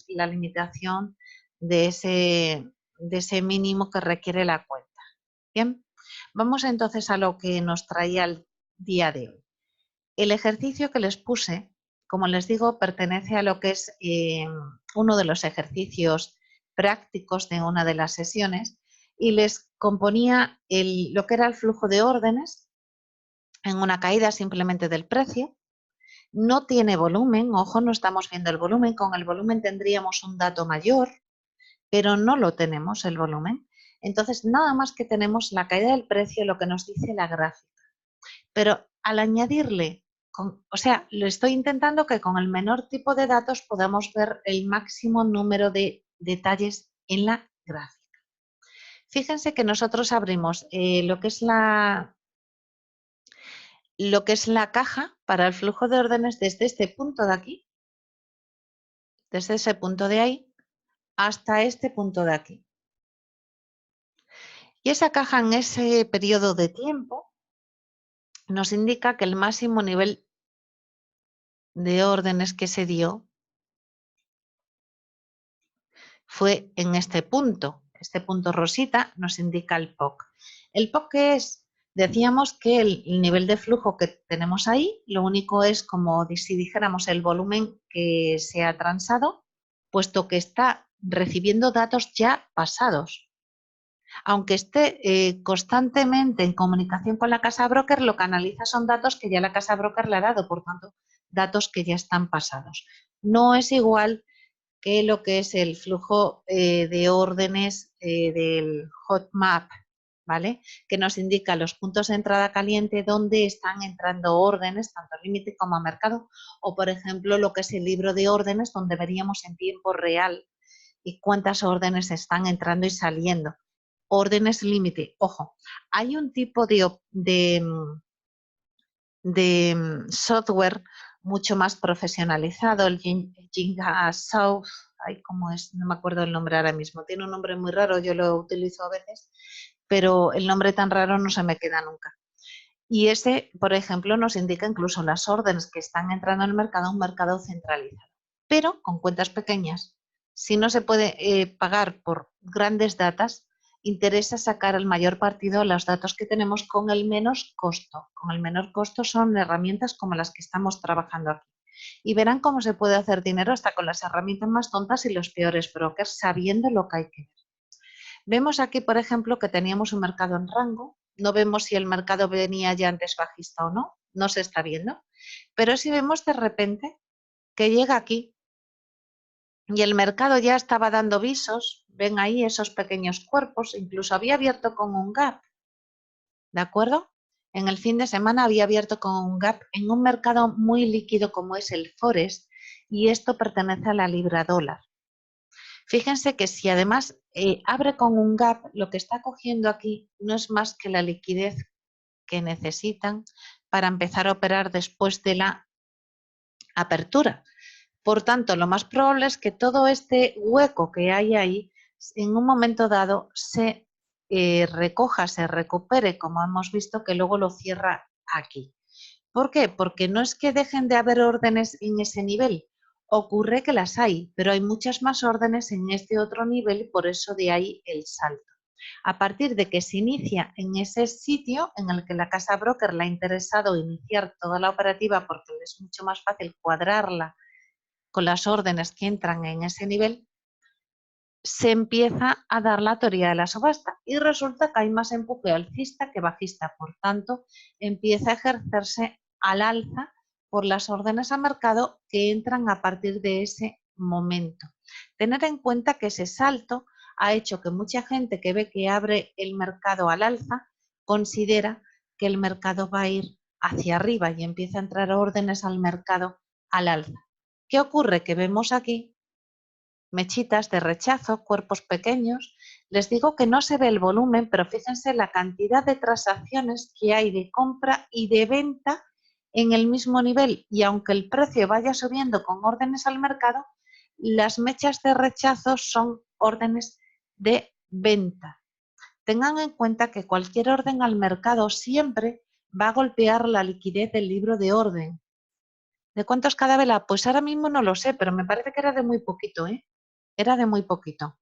la limitación de ese mínimo que requiere la cuenta. Bien, vamos entonces a lo que nos traía el día de hoy. El ejercicio que les puse, como les digo, pertenece a lo que es uno de los ejercicios prácticos de una de las sesiones y les componía lo que era el flujo de órdenes en una caída simplemente del precio. No tiene volumen, ojo, no estamos viendo el volumen, con el volumen tendríamos un dato mayor, pero no lo tenemos el volumen. Entonces, nada más que tenemos la caída del precio, lo que nos dice la gráfica. Pero al añadirle, lo estoy intentando que con el menor tipo de datos podamos ver el máximo número de detalles en la gráfica. Fíjense que nosotros abrimos lo que es la caja para el flujo de órdenes desde este punto de aquí, desde ese punto de ahí, hasta este punto de aquí. Y esa caja en ese periodo de tiempo nos indica que el máximo nivel de órdenes que se dio fue en este punto. Este punto rosita nos indica el POC. ¿El POC qué es? Decíamos que el nivel de flujo que tenemos ahí, lo único es como si dijéramos el volumen que se ha transado, puesto que está recibiendo datos ya pasados. Aunque esté constantemente en comunicación con la casa broker, lo que analiza son datos que ya la casa broker le ha dado, por tanto, datos que ya están pasados. No es igual que lo que es el flujo de órdenes del hotmap, ¿vale? Que nos indica los puntos de entrada caliente donde están entrando órdenes, tanto límite como a mercado, o por ejemplo lo que es el libro de órdenes donde veríamos en tiempo real y cuántas órdenes están entrando y saliendo. Órdenes límite, ojo, hay un tipo de software mucho más profesionalizado, el Jinga South, ¿cómo es? No me acuerdo el nombre ahora mismo, tiene un nombre muy raro, yo lo utilizo a veces, pero el nombre tan raro no se me queda nunca. Y ese, por ejemplo, nos indica incluso las órdenes que están entrando en el mercado, un mercado centralizado, pero con cuentas pequeñas. Si no se puede pagar por grandes datas, interesa sacar el mayor partido a los datos que tenemos con el menos costo. Con el menor costo son herramientas como las que estamos trabajando aquí. Y verán cómo se puede hacer dinero hasta con las herramientas más tontas y los peores brokers, sabiendo lo que hay que ver. Vemos aquí, por ejemplo, que teníamos un mercado en rango. No vemos si el mercado venía ya antes bajista o no. No se está viendo. Pero si vemos de repente que llega aquí y el mercado ya estaba dando visos, ven ahí esos pequeños cuerpos, incluso había abierto con un gap, ¿de acuerdo? En el fin de semana había abierto con un gap en un mercado muy líquido como es el Forex y esto pertenece a la libra dólar. Fíjense que si además abre con un gap, lo que está cogiendo aquí no es más que la liquidez que necesitan para empezar a operar después de la apertura. Por tanto, lo más probable es que todo este hueco que hay ahí, en un momento dado, se recoja, se recupere, como hemos visto que luego lo cierra aquí. ¿Por qué? Porque no es que dejen de haber órdenes en ese nivel, ocurre que las hay, pero hay muchas más órdenes en este otro nivel y por eso de ahí el salto. A partir de que se inicia en ese sitio en el que la casa broker le ha interesado iniciar toda la operativa porque es mucho más fácil cuadrarla con las órdenes que entran en ese nivel, se empieza a dar la teoría de la subasta y resulta que hay más empuje alcista que bajista. Por tanto, empieza a ejercerse al alza por las órdenes a mercado que entran a partir de ese momento. Tener en cuenta que ese salto ha hecho que mucha gente que ve que abre el mercado al alza considera que el mercado va a ir hacia arriba y empieza a entrar órdenes al mercado al alza. ¿Qué ocurre? Que vemos aquí mechitas de rechazo, cuerpos pequeños. Les digo que no se ve el volumen, pero fíjense la cantidad de transacciones que hay de compra y de venta en el mismo nivel. Y aunque el precio vaya subiendo con órdenes al mercado, las mechas de rechazo son órdenes de venta. Tengan en cuenta que cualquier orden al mercado siempre va a golpear la liquidez del libro de orden. ¿De cuánto es cada vela? Pues ahora mismo no lo sé, pero me parece que era de muy poquito, ¿eh? Era de muy poquito.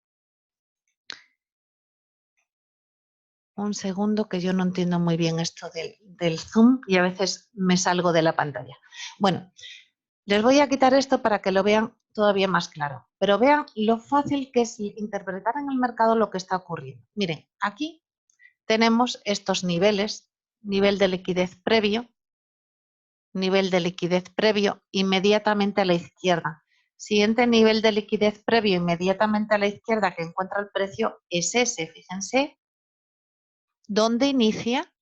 Un segundo que yo no entiendo muy bien esto del zoom y a veces me salgo de la pantalla. Bueno, les voy a quitar esto para que lo vean todavía más claro, pero vean lo fácil que es interpretar en el mercado lo que está ocurriendo. Miren, aquí tenemos estos niveles, nivel de liquidez previo, inmediatamente a la izquierda. Siguiente nivel de liquidez previo inmediatamente a la izquierda que encuentra el precio es ese, fíjense, donde inicia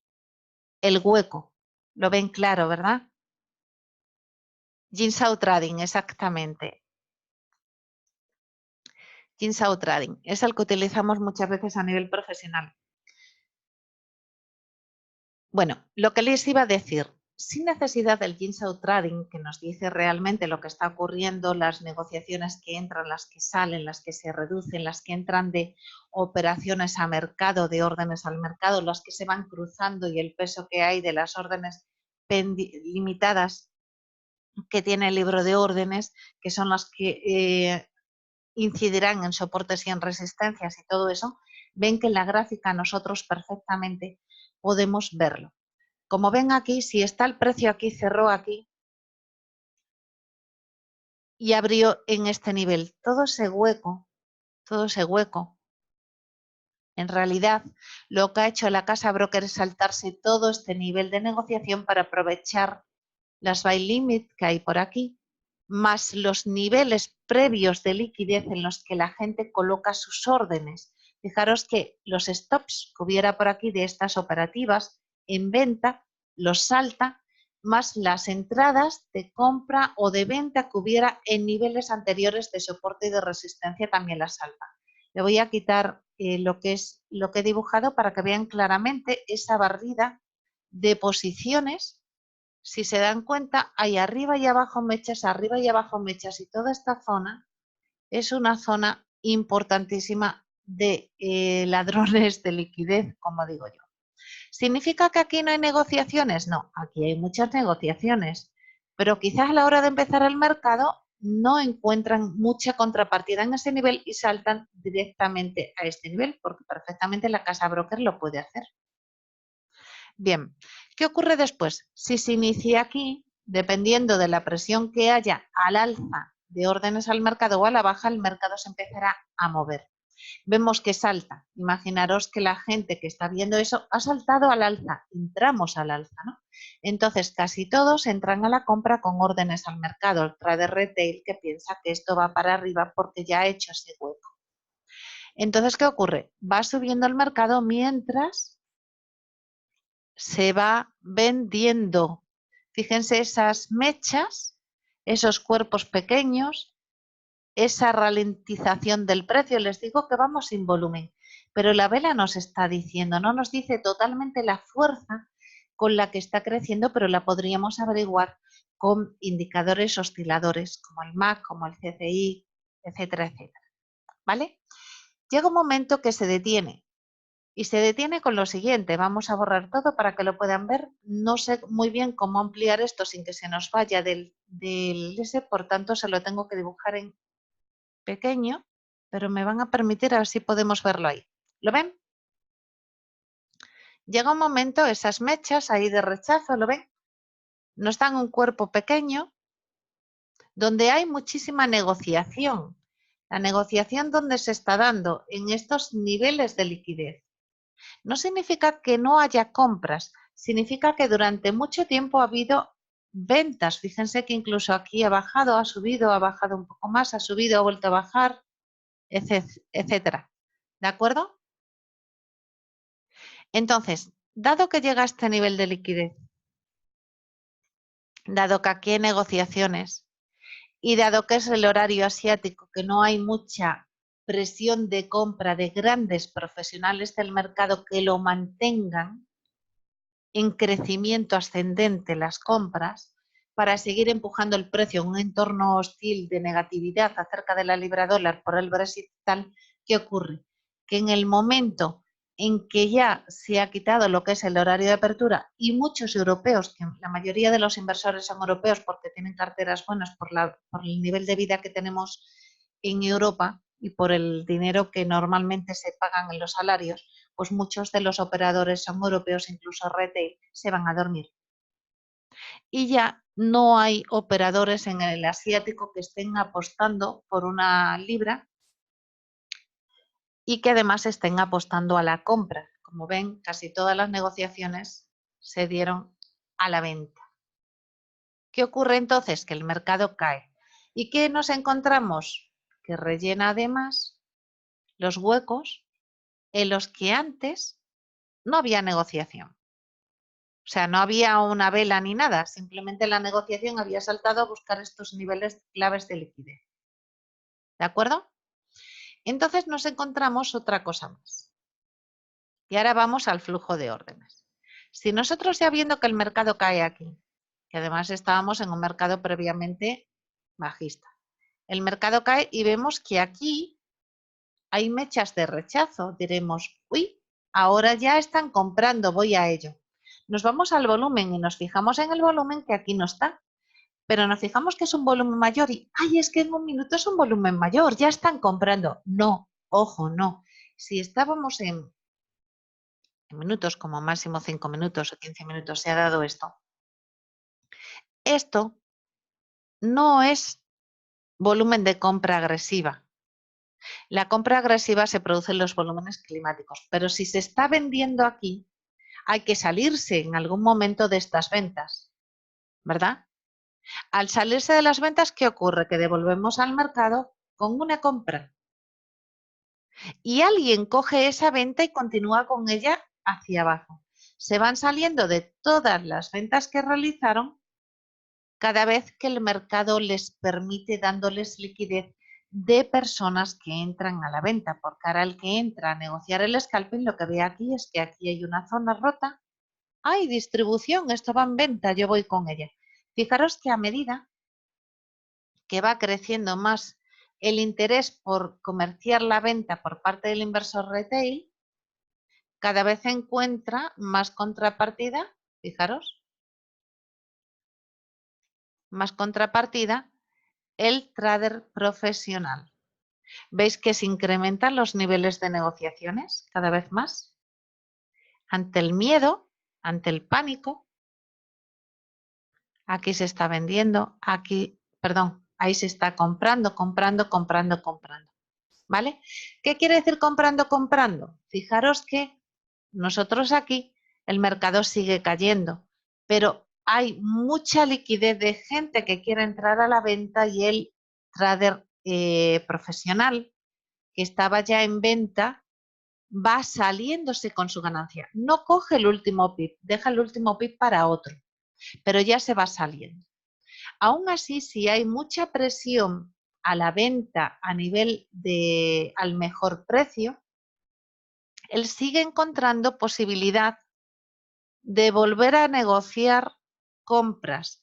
el hueco. Lo ven claro, ¿verdad? Jinsao Trading, exactamente. Jinsao Trading es el que utilizamos muchas veces a nivel profesional. Bueno, lo que les iba a decir, sin necesidad del Jinsao Trading, que nos dice realmente lo que está ocurriendo, las negociaciones que entran, las que salen, las que se reducen, las que entran de operaciones a mercado, de órdenes al mercado, las que se van cruzando y el peso que hay de las órdenes limitadas que tiene el libro de órdenes, que son las que incidirán en soportes y en resistencias y todo eso, ven que en la gráfica nosotros perfectamente podemos verlo. Como ven aquí, si está el precio aquí, cerró aquí y abrió en este nivel. Todo ese hueco, en realidad lo que ha hecho la casa broker es saltarse todo este nivel de negociación para aprovechar las buy limit que hay por aquí, más los niveles previos de liquidez en los que la gente coloca sus órdenes. Fijaros que los stops que hubiera por aquí de estas operativas en venta los salta, más las entradas de compra o de venta que hubiera en niveles anteriores de soporte y de resistencia también las salta. Le voy a quitar lo que he dibujado para que vean claramente esa barrida de posiciones. Si se dan cuenta, hay arriba y abajo mechas, arriba y abajo mechas, y toda esta zona es una zona importantísima de ladrones de liquidez, como digo yo. ¿Significa que aquí no hay negociaciones? No, aquí hay muchas negociaciones, pero quizás a la hora de empezar el mercado no encuentran mucha contrapartida en ese nivel y saltan directamente a este nivel, porque perfectamente la casa broker lo puede hacer. Bien, ¿qué ocurre después? Si se inicia aquí, dependiendo de la presión que haya al alza de órdenes al mercado o a la baja, el mercado se empezará a mover. Vemos que salta. Imaginaros que la gente que está viendo eso ha saltado al alza, entramos al alza, ¿no? Entonces casi todos entran a la compra con órdenes al mercado, el trader retail que piensa que esto va para arriba porque ya ha hecho ese hueco. Entonces, ¿qué ocurre? Va subiendo el mercado mientras se va vendiendo. Fíjense esas mechas, esos cuerpos pequeños, esa ralentización del precio. Les digo que vamos sin volumen, pero la vela nos está diciendo, no nos dice totalmente la fuerza con la que está creciendo, pero la podríamos averiguar con indicadores osciladores como el MAC, como el CCI, etcétera, etcétera. ¿Vale? Llega un momento que se detiene. Y se detiene con lo siguiente, vamos a borrar todo para que lo puedan ver. No sé muy bien cómo ampliar esto sin que se nos vaya del ese, por tanto se lo tengo que dibujar en pequeño, pero me van a permitir a ver si podemos verlo ahí. ¿Lo ven? Llega un momento, esas mechas ahí de rechazo, ¿lo ven? Nos dan un cuerpo pequeño donde hay muchísima negociación. La negociación donde se está dando en estos niveles de liquidez. No significa que no haya compras, significa que durante mucho tiempo ha habido ventas. Fíjense que incluso aquí ha bajado, ha subido, ha bajado un poco más, ha subido, ha vuelto a bajar, etcétera. ¿De acuerdo? Entonces, dado que llega a este nivel de liquidez, dado que aquí hay negociaciones y dado que es el horario asiático, que no hay mucha presión de compra de grandes profesionales del mercado que lo mantengan en crecimiento ascendente las compras para seguir empujando el precio en un entorno hostil de negatividad acerca de la libra dólar por el Brexit tal, ¿qué ocurre? Que en el momento en que ya se ha quitado lo que es el horario de apertura y muchos europeos, que la mayoría de los inversores son europeos porque tienen carteras buenas por el nivel de vida que tenemos en Europa y por el dinero que normalmente se pagan en los salarios, pues muchos de los operadores son europeos, incluso retail, se van a dormir. Y ya no hay operadores en el asiático que estén apostando por una libra y que además estén apostando a la compra. Como ven, casi todas las negociaciones se dieron a la venta. ¿Qué ocurre entonces? Que el mercado cae. ¿Y qué nos encontramos? Que rellena además los huecos en los que antes no había negociación. O sea, no había una vela ni nada, simplemente la negociación había saltado a buscar estos niveles claves de liquidez. ¿De acuerdo? Entonces nos encontramos otra cosa más. Y ahora vamos al flujo de órdenes. Si nosotros ya viendo que el mercado cae aquí, que además estábamos en un mercado previamente bajista, el mercado cae y vemos que aquí hay mechas de rechazo. Diremos, uy, ahora ya están comprando, voy a ello. Nos vamos al volumen y nos fijamos en el volumen que aquí no está, pero nos fijamos que es un volumen mayor y, ay, es que en un minuto es un volumen mayor, ya están comprando. No, ojo, no. Si estábamos en minutos, como máximo 5 minutos o 15 minutos se ha dado esto. Esto no es volumen de compra agresiva. La compra agresiva se produce en los volúmenes climáticos, pero si se está vendiendo aquí, hay que salirse en algún momento de estas ventas, ¿verdad? Al salirse de las ventas, ¿qué ocurre? Que devolvemos al mercado con una compra. Y alguien coge esa venta y continúa con ella hacia abajo. Se van saliendo de todas las ventas que realizaron cada vez que el mercado les permite dándoles liquidez de personas que entran a la venta, porque ahora el que entra a negociar el scalping lo que ve aquí es que aquí hay una zona rota, hay distribución, esto va en venta, yo voy con ella. Fijaros que a medida que va creciendo más el interés por comerciar la venta por parte del inversor retail, cada vez encuentra más contrapartida, fijaros, más contrapartida el trader profesional. ¿Veis que se incrementan los niveles de negociaciones cada vez más? Ante el miedo, ante el pánico, aquí se está vendiendo, aquí, perdón, ahí se está comprando, comprando, comprando, comprando. ¿Vale? ¿Qué quiere decir comprando, comprando? Fijaros que nosotros aquí el mercado sigue cayendo, pero hay mucha liquidez de gente que quiere entrar a la venta y el trader profesional que estaba ya en venta va saliéndose con su ganancia. No coge el último pip, deja el último pip para otro, pero ya se va saliendo. Aún así, si hay mucha presión a la venta a nivel de al mejor precio, él sigue encontrando posibilidad de volver a negociar compras.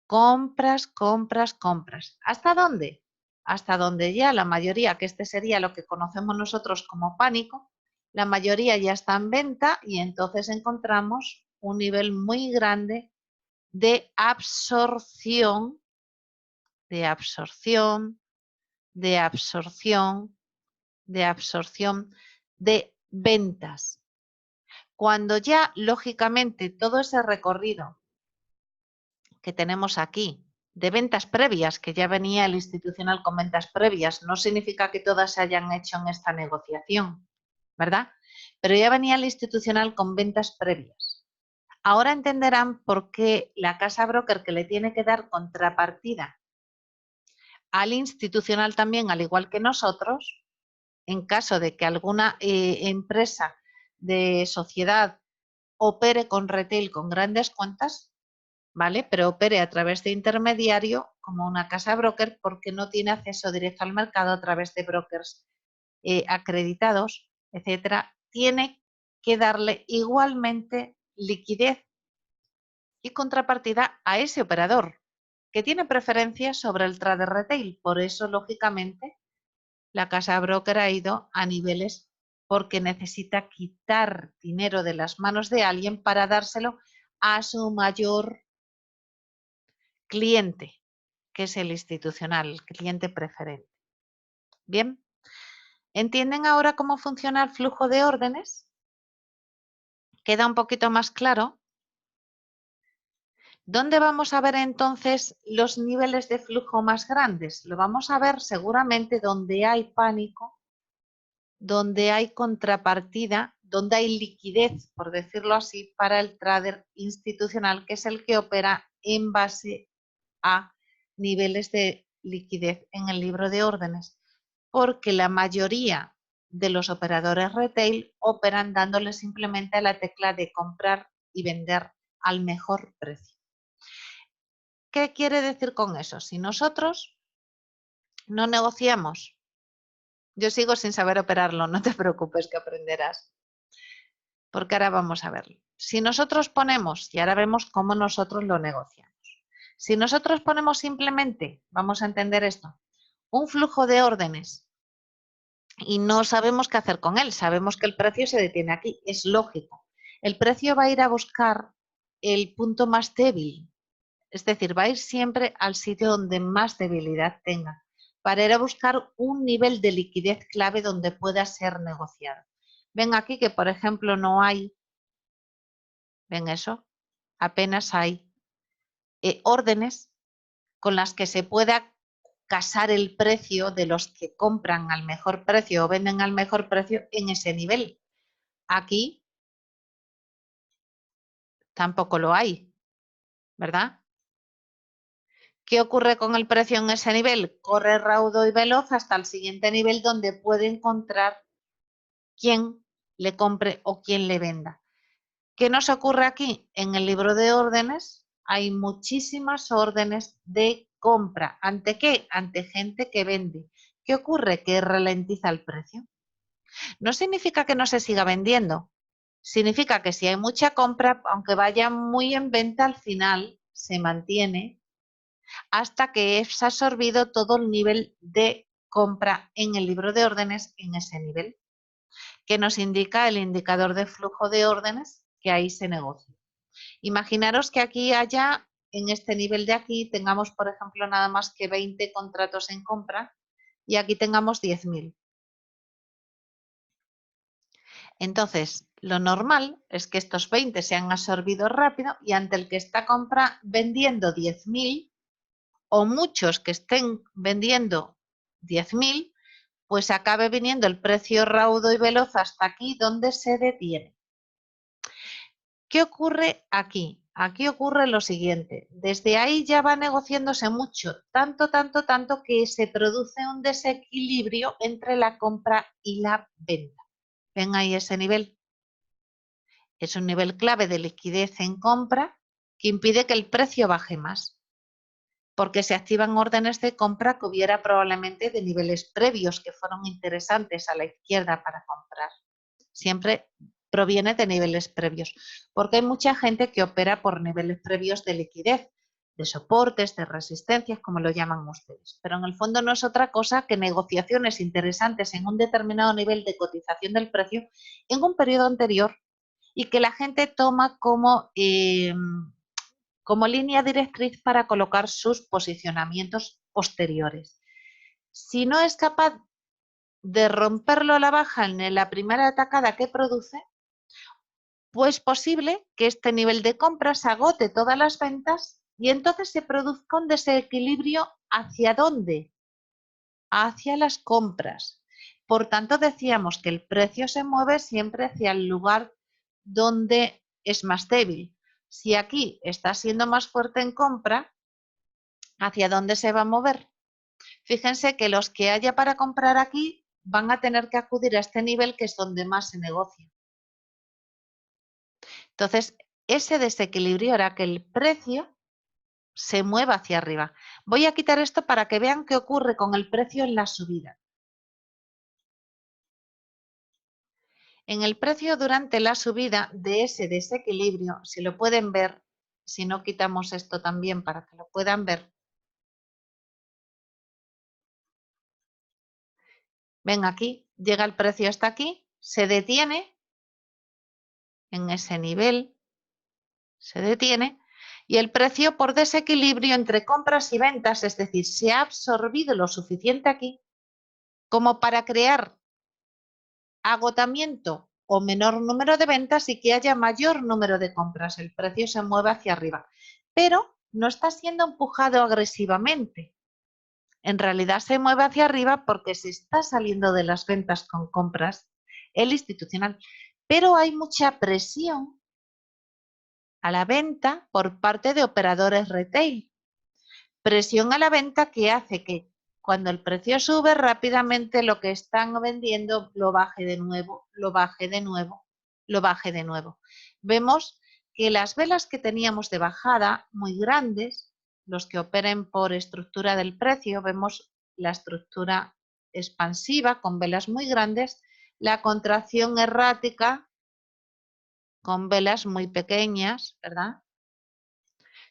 Compras, compras, compras. ¿Hasta dónde? Hasta donde ya la mayoría, que este sería lo que conocemos nosotros como pánico, la mayoría ya está en venta y entonces encontramos un nivel muy grande de absorción, de absorción, de absorción, de absorción de ventas. Cuando ya, lógicamente, todo ese recorrido que tenemos aquí de ventas previas, que ya venía el institucional con ventas previas, no significa que todas se hayan hecho en esta negociación, ¿verdad? Pero ya venía el institucional con ventas previas. Ahora entenderán por qué la casa broker que le tiene que dar contrapartida al institucional también, al igual que nosotros, en caso de que alguna empresa de sociedad opere con retail con grandes cuentas, ¿vale? Pero opere a través de intermediario como una casa broker porque no tiene acceso directo al mercado a través de brokers acreditados, etcétera, tiene que darle igualmente liquidez y contrapartida a ese operador que tiene preferencia sobre el trader retail. Por eso, lógicamente, la casa broker ha ido a niveles porque necesita quitar dinero de las manos de alguien para dárselo a su mayor cliente, que es el institucional, el cliente preferente. Bien, ¿entienden ahora cómo funciona el flujo de órdenes? ¿Queda un poquito más claro? ¿Dónde vamos a ver entonces los niveles de flujo más grandes? Lo vamos a ver seguramente donde hay pánico, donde hay contrapartida, donde hay liquidez, por decirlo así, para el trader institucional, que es el que opera en base a niveles de liquidez en el libro de órdenes, porque la mayoría de los operadores retail operan dándole simplemente a la tecla de comprar y vender al mejor precio. ¿Qué quiere decir con eso? Si nosotros no negociamos, yo sigo sin saber operarlo, no te preocupes que aprenderás, porque ahora vamos a verlo. Si nosotros ponemos, y ahora vemos cómo nosotros lo negociamos, si nosotros ponemos simplemente, vamos a entender esto, un flujo de órdenes y no sabemos qué hacer con él, sabemos que el precio se detiene aquí, es lógico. El precio va a ir a buscar el punto más débil, es decir, va a ir siempre al sitio donde más debilidad tenga, para ir a buscar un nivel de liquidez clave donde pueda ser negociado. Ven aquí que, por ejemplo, no hay, ven eso, apenas hay órdenes con las que se pueda casar el precio de los que compran al mejor precio o venden al mejor precio en ese nivel. Aquí tampoco lo hay, ¿verdad? ¿Qué ocurre con el precio en ese nivel? Corre raudo y veloz hasta el siguiente nivel donde puede encontrar quién le compre o quién le venda. ¿Qué nos ocurre aquí? En el libro de órdenes hay muchísimas órdenes de compra. ¿Ante qué? Ante gente que vende. ¿Qué ocurre? Que ralentiza el precio. No significa que no se siga vendiendo. Significa que si hay mucha compra, aunque vaya muy en venta, al final se mantiene hasta que es absorbido todo el nivel de compra en el libro de órdenes en ese nivel, que nos indica el indicador de flujo de órdenes que ahí se negocia. Imaginaros que aquí haya, en este nivel de aquí, tengamos, por ejemplo, nada más que 20 contratos en compra y aquí tengamos 10.000. Entonces, lo normal es que estos 20 se han absorbido rápido y ante el que está vendiendo 10.000 o muchos que estén vendiendo 10.000, pues acabe viniendo el precio raudo y veloz hasta aquí donde se detiene. ¿Qué ocurre aquí? Aquí ocurre lo siguiente. Desde ahí ya va negociándose mucho, tanto que se produce un desequilibrio entre la compra y la venta. ¿Ven ahí ese nivel? Es un nivel clave de liquidez en compra que impide que el precio baje más, porque se activan órdenes de compra que hubiera probablemente de niveles previos que fueron interesantes a la izquierda para comprar. Siempre proviene de niveles previos, porque hay mucha gente que opera por niveles previos de liquidez, de soportes, de resistencias, como lo llaman ustedes. Pero en el fondo no es otra cosa que negociaciones interesantes en un determinado nivel de cotización del precio en un periodo anterior y que la gente toma como línea directriz para colocar sus posicionamientos posteriores. Si no es capaz de romperlo a la baja en la primera atacada que produce, pues posible que este nivel de compras agote todas las ventas y entonces se produzca un desequilibrio ¿hacia dónde? Hacia las compras. Por tanto, decíamos que el precio se mueve siempre hacia el lugar donde es más débil. Si aquí está siendo más fuerte en compra, ¿hacia dónde se va a mover? Fíjense que los que haya para comprar aquí van a tener que acudir a este nivel que es donde más se negocia. Entonces, ese desequilibrio hará que el precio se mueva hacia arriba. Voy a quitar esto para que vean qué ocurre con el precio en la subida. En el precio durante la subida de ese desequilibrio, si lo pueden ver, si no quitamos esto también para que lo puedan ver. Ven aquí, llega el precio hasta aquí se detiene en ese nivel, se detiene, y el precio por desequilibrio entre compras y ventas, es decir, se ha absorbido lo suficiente aquí como para crear agotamiento o menor número de ventas y que haya mayor número de compras. El precio se mueve hacia arriba, pero no está siendo empujado agresivamente. En realidad se mueve hacia arriba porque se está saliendo de las ventas con compras, el institucional, pero hay mucha presión a la venta por parte de operadores retail. Presión a la venta que hace que cuando el precio sube rápidamente lo que están vendiendo lo baje de nuevo, lo baje de nuevo, lo baje de nuevo. Vemos que las velas que teníamos de bajada muy grandes, los que operen por estructura del precio, vemos la estructura expansiva con velas muy grandes, la contracción errática con velas muy pequeñas, ¿verdad?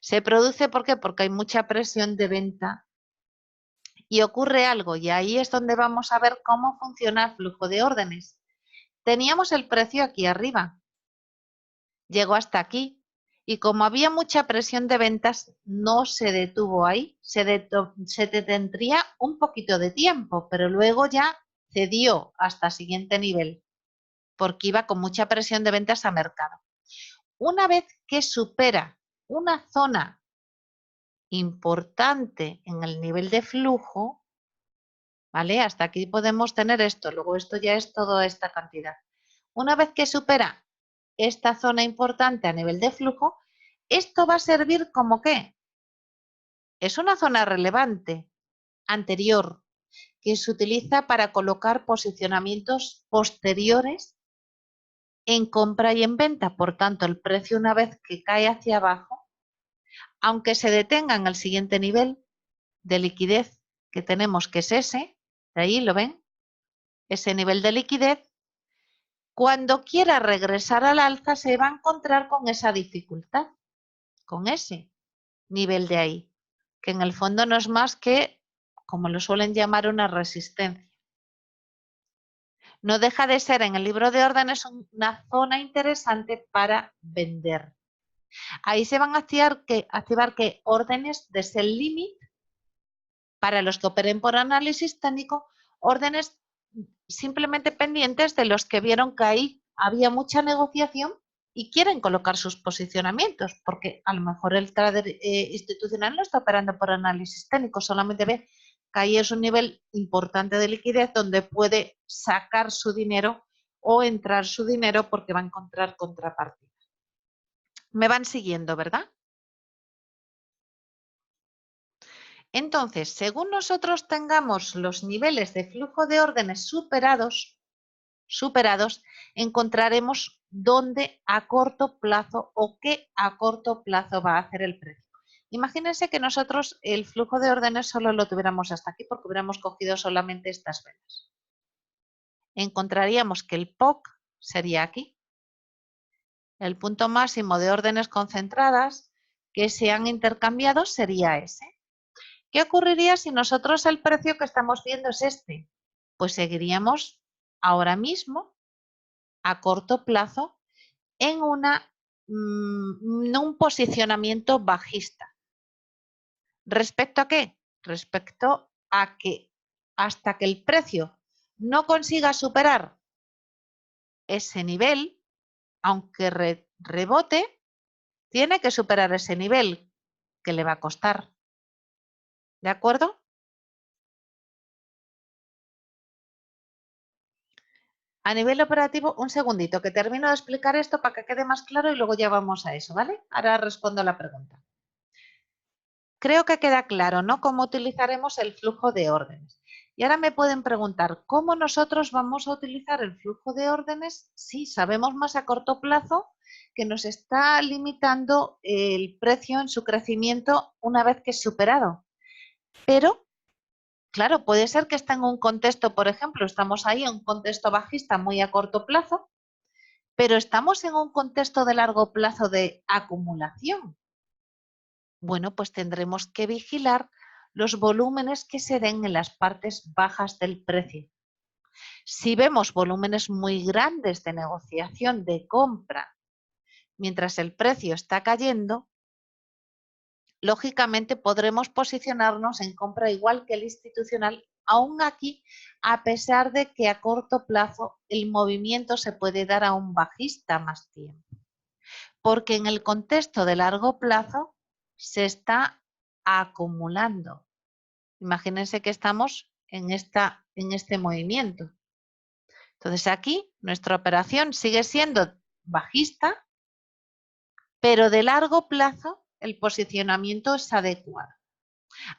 Se produce ¿por qué? Porque hay mucha presión de venta y ocurre algo, y ahí es donde vamos a ver cómo funciona el flujo de órdenes. Teníamos el precio aquí arriba, llegó hasta aquí, y como había mucha presión de ventas, no se detuvo ahí, se detendría un poquito de tiempo, pero luego ya cedió hasta el siguiente nivel, porque iba con mucha presión de ventas a mercado. Una vez que supera una zona importante en el nivel de flujo, ¿vale? Hasta aquí podemos tener esto, luego esto ya es toda esta cantidad. Una vez que supera esta zona importante a nivel de flujo, esto va a servir como ¿qué? Es una zona relevante, anterior, que se utiliza para colocar posicionamientos posteriores en compra y en venta. Por tanto, el precio una vez que cae hacia abajo, aunque se detenga en el siguiente nivel de liquidez que tenemos, que es ese, de ahí lo ven, ese nivel de liquidez, cuando quiera regresar al alza se va a encontrar con esa dificultad, con ese nivel de ahí, que en el fondo no es más que, como lo suelen llamar, una resistencia. No deja de ser en el libro de órdenes una zona interesante para vender. Ahí se van a activar que órdenes de sell limit para los que operen por análisis técnico, órdenes simplemente pendientes de los que vieron que ahí había mucha negociación y quieren colocar sus posicionamientos, porque a lo mejor el trader institucional no está operando por análisis técnico, solamente ve que ahí es un nivel importante de liquidez donde puede sacar su dinero o entrar su dinero porque va a encontrar contrapartida. ¿Me van siguiendo, verdad? Entonces, según nosotros tengamos los niveles de flujo de órdenes superados, encontraremos dónde a corto plazo o qué a corto plazo va a hacer el precio. Imagínense que nosotros el flujo de órdenes solo lo tuviéramos hasta aquí porque hubiéramos cogido solamente estas velas. Encontraríamos que el POC sería aquí. El punto máximo de órdenes concentradas que se han intercambiado sería ese. ¿Qué ocurriría si nosotros el precio que estamos viendo es este? Pues seguiríamos ahora mismo, a corto plazo, en un posicionamiento bajista. ¿Respecto a qué? Respecto a que hasta que el precio no consiga superar ese nivel, aunque rebote, tiene que superar ese nivel que le va a costar. ¿De acuerdo? A nivel operativo, un segundito, que termino de explicar esto para que quede más claro y luego ya vamos a eso, ¿vale? Ahora respondo la pregunta. Creo que queda claro, ¿no? Cómo utilizaremos el flujo de órdenes. Y ahora me pueden preguntar, ¿cómo nosotros vamos a utilizar el flujo de órdenes si sabemos más a corto plazo que nos está limitando el precio en su crecimiento una vez que es superado? Pero claro, puede ser que esté en un contexto, por ejemplo, estamos ahí en un contexto bajista muy a corto plazo, pero estamos en un contexto de largo plazo de acumulación. Bueno, pues tendremos que vigilar los volúmenes que se den en las partes bajas del precio. Si vemos volúmenes muy grandes de negociación de compra mientras el precio está cayendo, lógicamente podremos posicionarnos en compra igual que el institucional, aún aquí, a pesar de que a corto plazo el movimiento se puede dar a un bajista más tiempo. Porque en el contexto de largo plazo se está acumulando. Imagínense que estamos en este movimiento. Entonces aquí nuestra operación sigue siendo bajista, pero de largo plazo el posicionamiento es adecuado.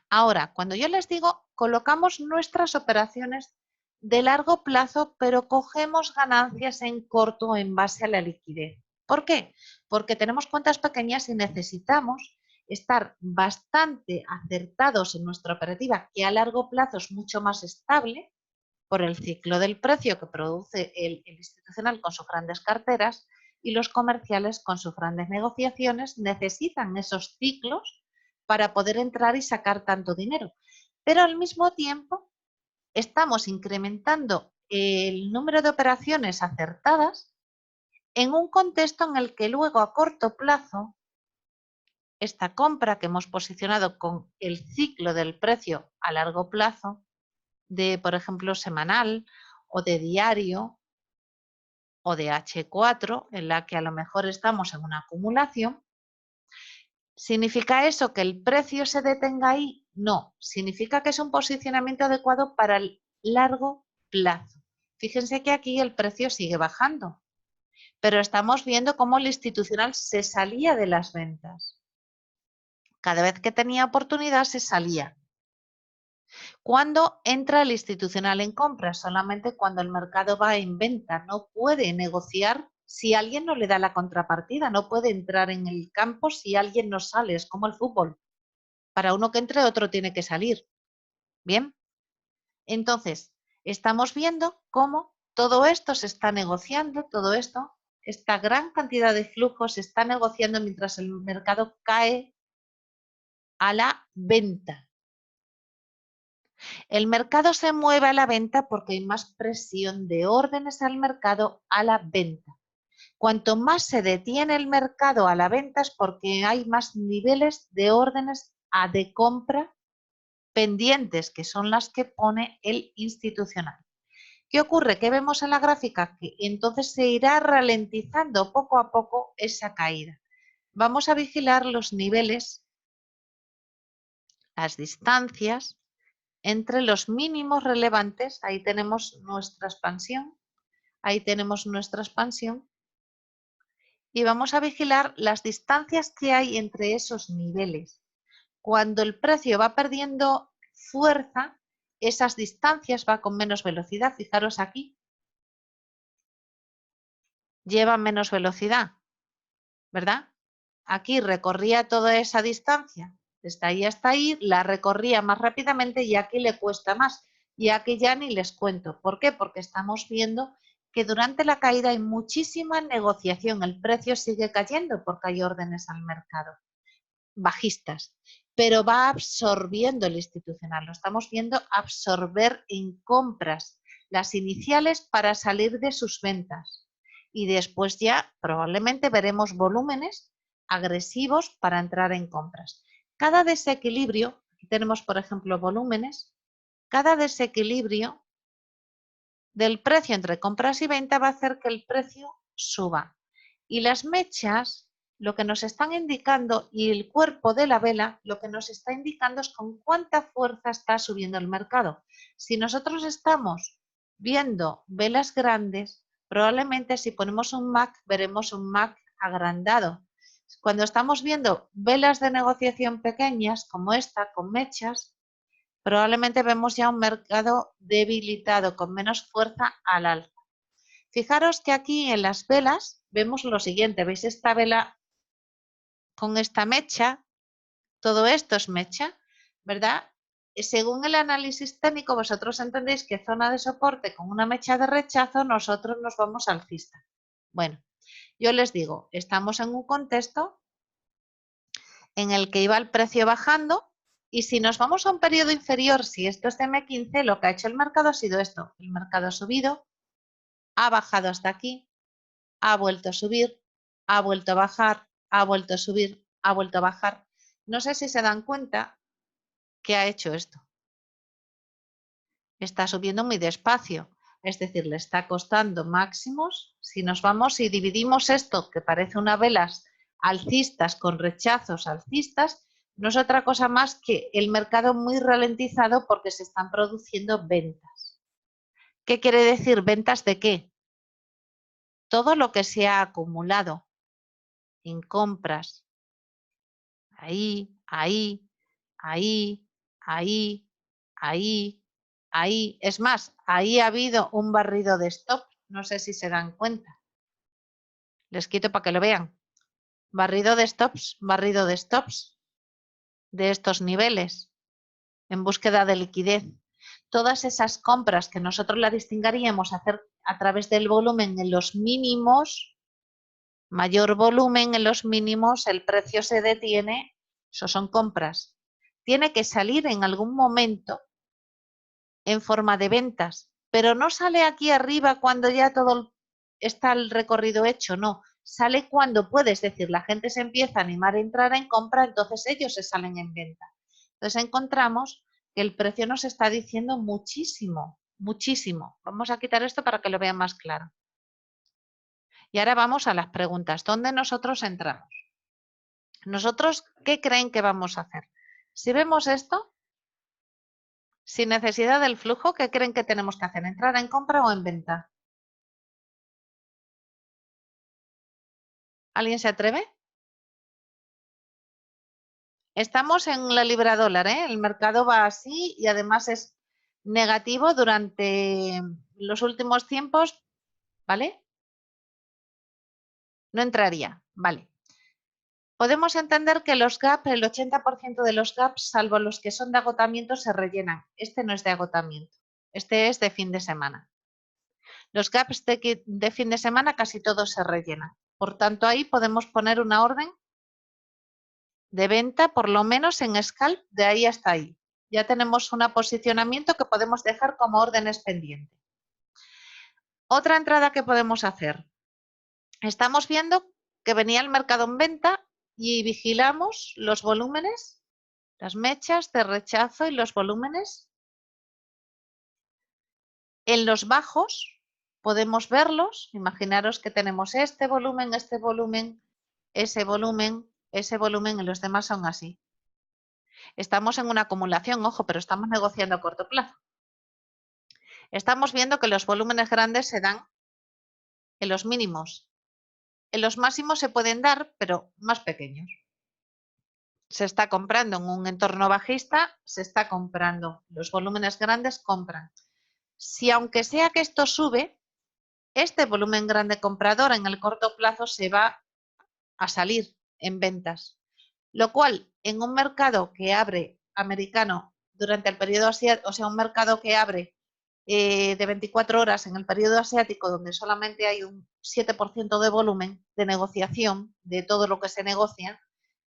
Ahora, cuando yo les digo, colocamos nuestras operaciones de largo plazo, pero cogemos ganancias en corto en base a la liquidez. ¿Por qué? Porque tenemos cuentas pequeñas y necesitamos estar bastante acertados en nuestra operativa, que a largo plazo es mucho más estable por el ciclo del precio que produce el institucional con sus grandes carteras, y los comerciales con sus grandes negociaciones necesitan esos ciclos para poder entrar y sacar tanto dinero. Pero al mismo tiempo estamos incrementando el número de operaciones acertadas en un contexto en el que luego a corto plazo esta compra que hemos posicionado con el ciclo del precio a largo plazo, de por ejemplo semanal o de diario o de H4, en la que a lo mejor estamos en una acumulación, ¿significa eso que el precio se detenga ahí? No, significa que es un posicionamiento adecuado para el largo plazo. Fíjense que aquí el precio sigue bajando, pero estamos viendo cómo el institucional se salía de las ventas. Cada vez que tenía oportunidad se salía. ¿Cuándo entra el institucional en compra? Solamente cuando el mercado va en venta. No puede negociar si alguien no le da la contrapartida. No puede entrar en el campo si alguien no sale. Es como el fútbol. Para uno que entre, otro tiene que salir. Bien. Entonces, estamos viendo cómo todo esto se está negociando, todo esto, esta gran cantidad de flujos se está negociando mientras el mercado cae a la venta. El mercado se mueve a la venta porque hay más presión de órdenes al mercado a la venta. Cuanto más se detiene el mercado a la venta es porque hay más niveles de órdenes de compra pendientes, que son las que pone el institucional. ¿Qué ocurre? ¿Qué vemos en la gráfica? Que entonces se irá ralentizando poco a poco esa caída. Vamos a vigilar los niveles, las distancias entre los mínimos relevantes. Ahí tenemos nuestra expansión, ahí tenemos nuestra expansión, y vamos a vigilar las distancias que hay entre esos niveles. Cuando el precio va perdiendo fuerza, esas distancias van con menos velocidad. Fijaros aquí, lleva menos velocidad, ¿verdad? Aquí recorría toda esa distancia, desde ahí hasta ahí, la recorría más rápidamente y aquí le cuesta más. Y aquí ya ni les cuento. ¿Por qué? Porque estamos viendo que durante la caída hay muchísima negociación. El precio sigue cayendo porque hay órdenes al mercado bajistas, pero va absorbiendo el institucional. Lo estamos viendo absorber en compras las iniciales para salir de sus ventas. Y después ya probablemente veremos volúmenes agresivos para entrar en compras. Cada desequilibrio, aquí tenemos por ejemplo volúmenes, cada desequilibrio del precio entre compras y venta va a hacer que el precio suba. Y las mechas lo que nos están indicando, y el cuerpo de la vela, lo que nos está indicando es con cuánta fuerza está subiendo el mercado. Si nosotros estamos viendo velas grandes, probablemente si ponemos un MAC, veremos un MAC agrandado. Cuando estamos viendo velas de negociación pequeñas, como esta, con mechas, probablemente vemos ya un mercado debilitado, con menos fuerza al alza. Fijaros que aquí en las velas vemos lo siguiente. ¿Veis esta vela con esta mecha? Todo esto es mecha, ¿verdad? Según el análisis técnico, vosotros entendéis que zona de soporte con una mecha de rechazo, nosotros nos vamos alcista. Bueno, yo les digo, estamos en un contexto en el que iba el precio bajando, Y si nos vamos a un periodo inferior, si esto es M15, lo que ha hecho el mercado ha sido esto. El mercado ha subido, ha bajado hasta aquí, ha vuelto a subir, ha vuelto a bajar, ha vuelto a subir, ha vuelto a bajar. No sé si se dan cuenta que ha hecho esto. Está subiendo muy despacio, es decir, le está costando máximos. Si nos vamos y dividimos esto, que parece una velas alcistas con rechazos alcistas, no es otra cosa más que el mercado muy ralentizado porque se están produciendo ventas. ¿Qué quiere decir? ¿Ventas de qué? Todo lo que se ha acumulado en compras. Ahí, ahí, ahí, ahí, ahí, ahí. Es más, ahí ha habido un barrido de stop. No sé si se dan cuenta. Les quito para que lo vean. Barrido de stops de estos niveles en búsqueda de liquidez. Todas esas compras que nosotros las distinguiríamos hacer a través del volumen en los mínimos, mayor volumen en los mínimos, el precio se detiene, eso son compras. Tiene que salir en algún momento en forma de ventas, pero no sale aquí arriba cuando ya todo está el recorrido hecho, no. Sale cuando puede, es decir, la gente se empieza a animar a entrar en compra, entonces ellos se salen en venta. Entonces encontramos que el precio nos está diciendo muchísimo, muchísimo. Vamos a quitar esto para que lo vean más claro. Y ahora vamos a las preguntas. ¿Dónde nosotros entramos? ¿Nosotros qué creen que vamos a hacer? Si vemos esto, sin necesidad del flujo, ¿qué creen que tenemos que hacer? ¿Entrar en compra o en venta? ¿Alguien se atreve? Estamos en la libra dólar, ¿eh? El mercado va así y además es negativo durante los últimos tiempos, ¿vale? No entraría, vale. Podemos entender que los gaps, el 80% de los gaps, salvo los que son de agotamiento, se rellenan. Este no es de agotamiento, este es de fin de semana. Los gaps de fin de semana casi todos se rellenan. Por tanto, ahí podemos poner una orden de venta, por lo menos en scalp, de ahí hasta ahí. Ya tenemos un posicionamiento que podemos dejar como órdenes pendientes. Otra entrada que podemos hacer. Estamos viendo que venía el mercado en venta y vigilamos los volúmenes, las mechas de rechazo y los volúmenes. En los bajos podemos verlos. Imaginaros que tenemos este volumen, ese volumen, ese volumen y los demás son así. Estamos en una acumulación, ojo, pero estamos negociando a corto plazo. Estamos viendo que los volúmenes grandes se dan en los mínimos. En los máximos se pueden dar, pero más pequeños. Se está comprando en un entorno bajista, se está comprando. Los volúmenes grandes compran. Si aunque sea que esto sube, este volumen grande comprador en el corto plazo se va a salir en ventas. Lo cual, en un mercado que abre americano durante el periodo asiático, o sea, un mercado que abre de 24 horas en el periodo asiático, donde solamente hay un 7% de volumen de negociación de todo lo que se negocia,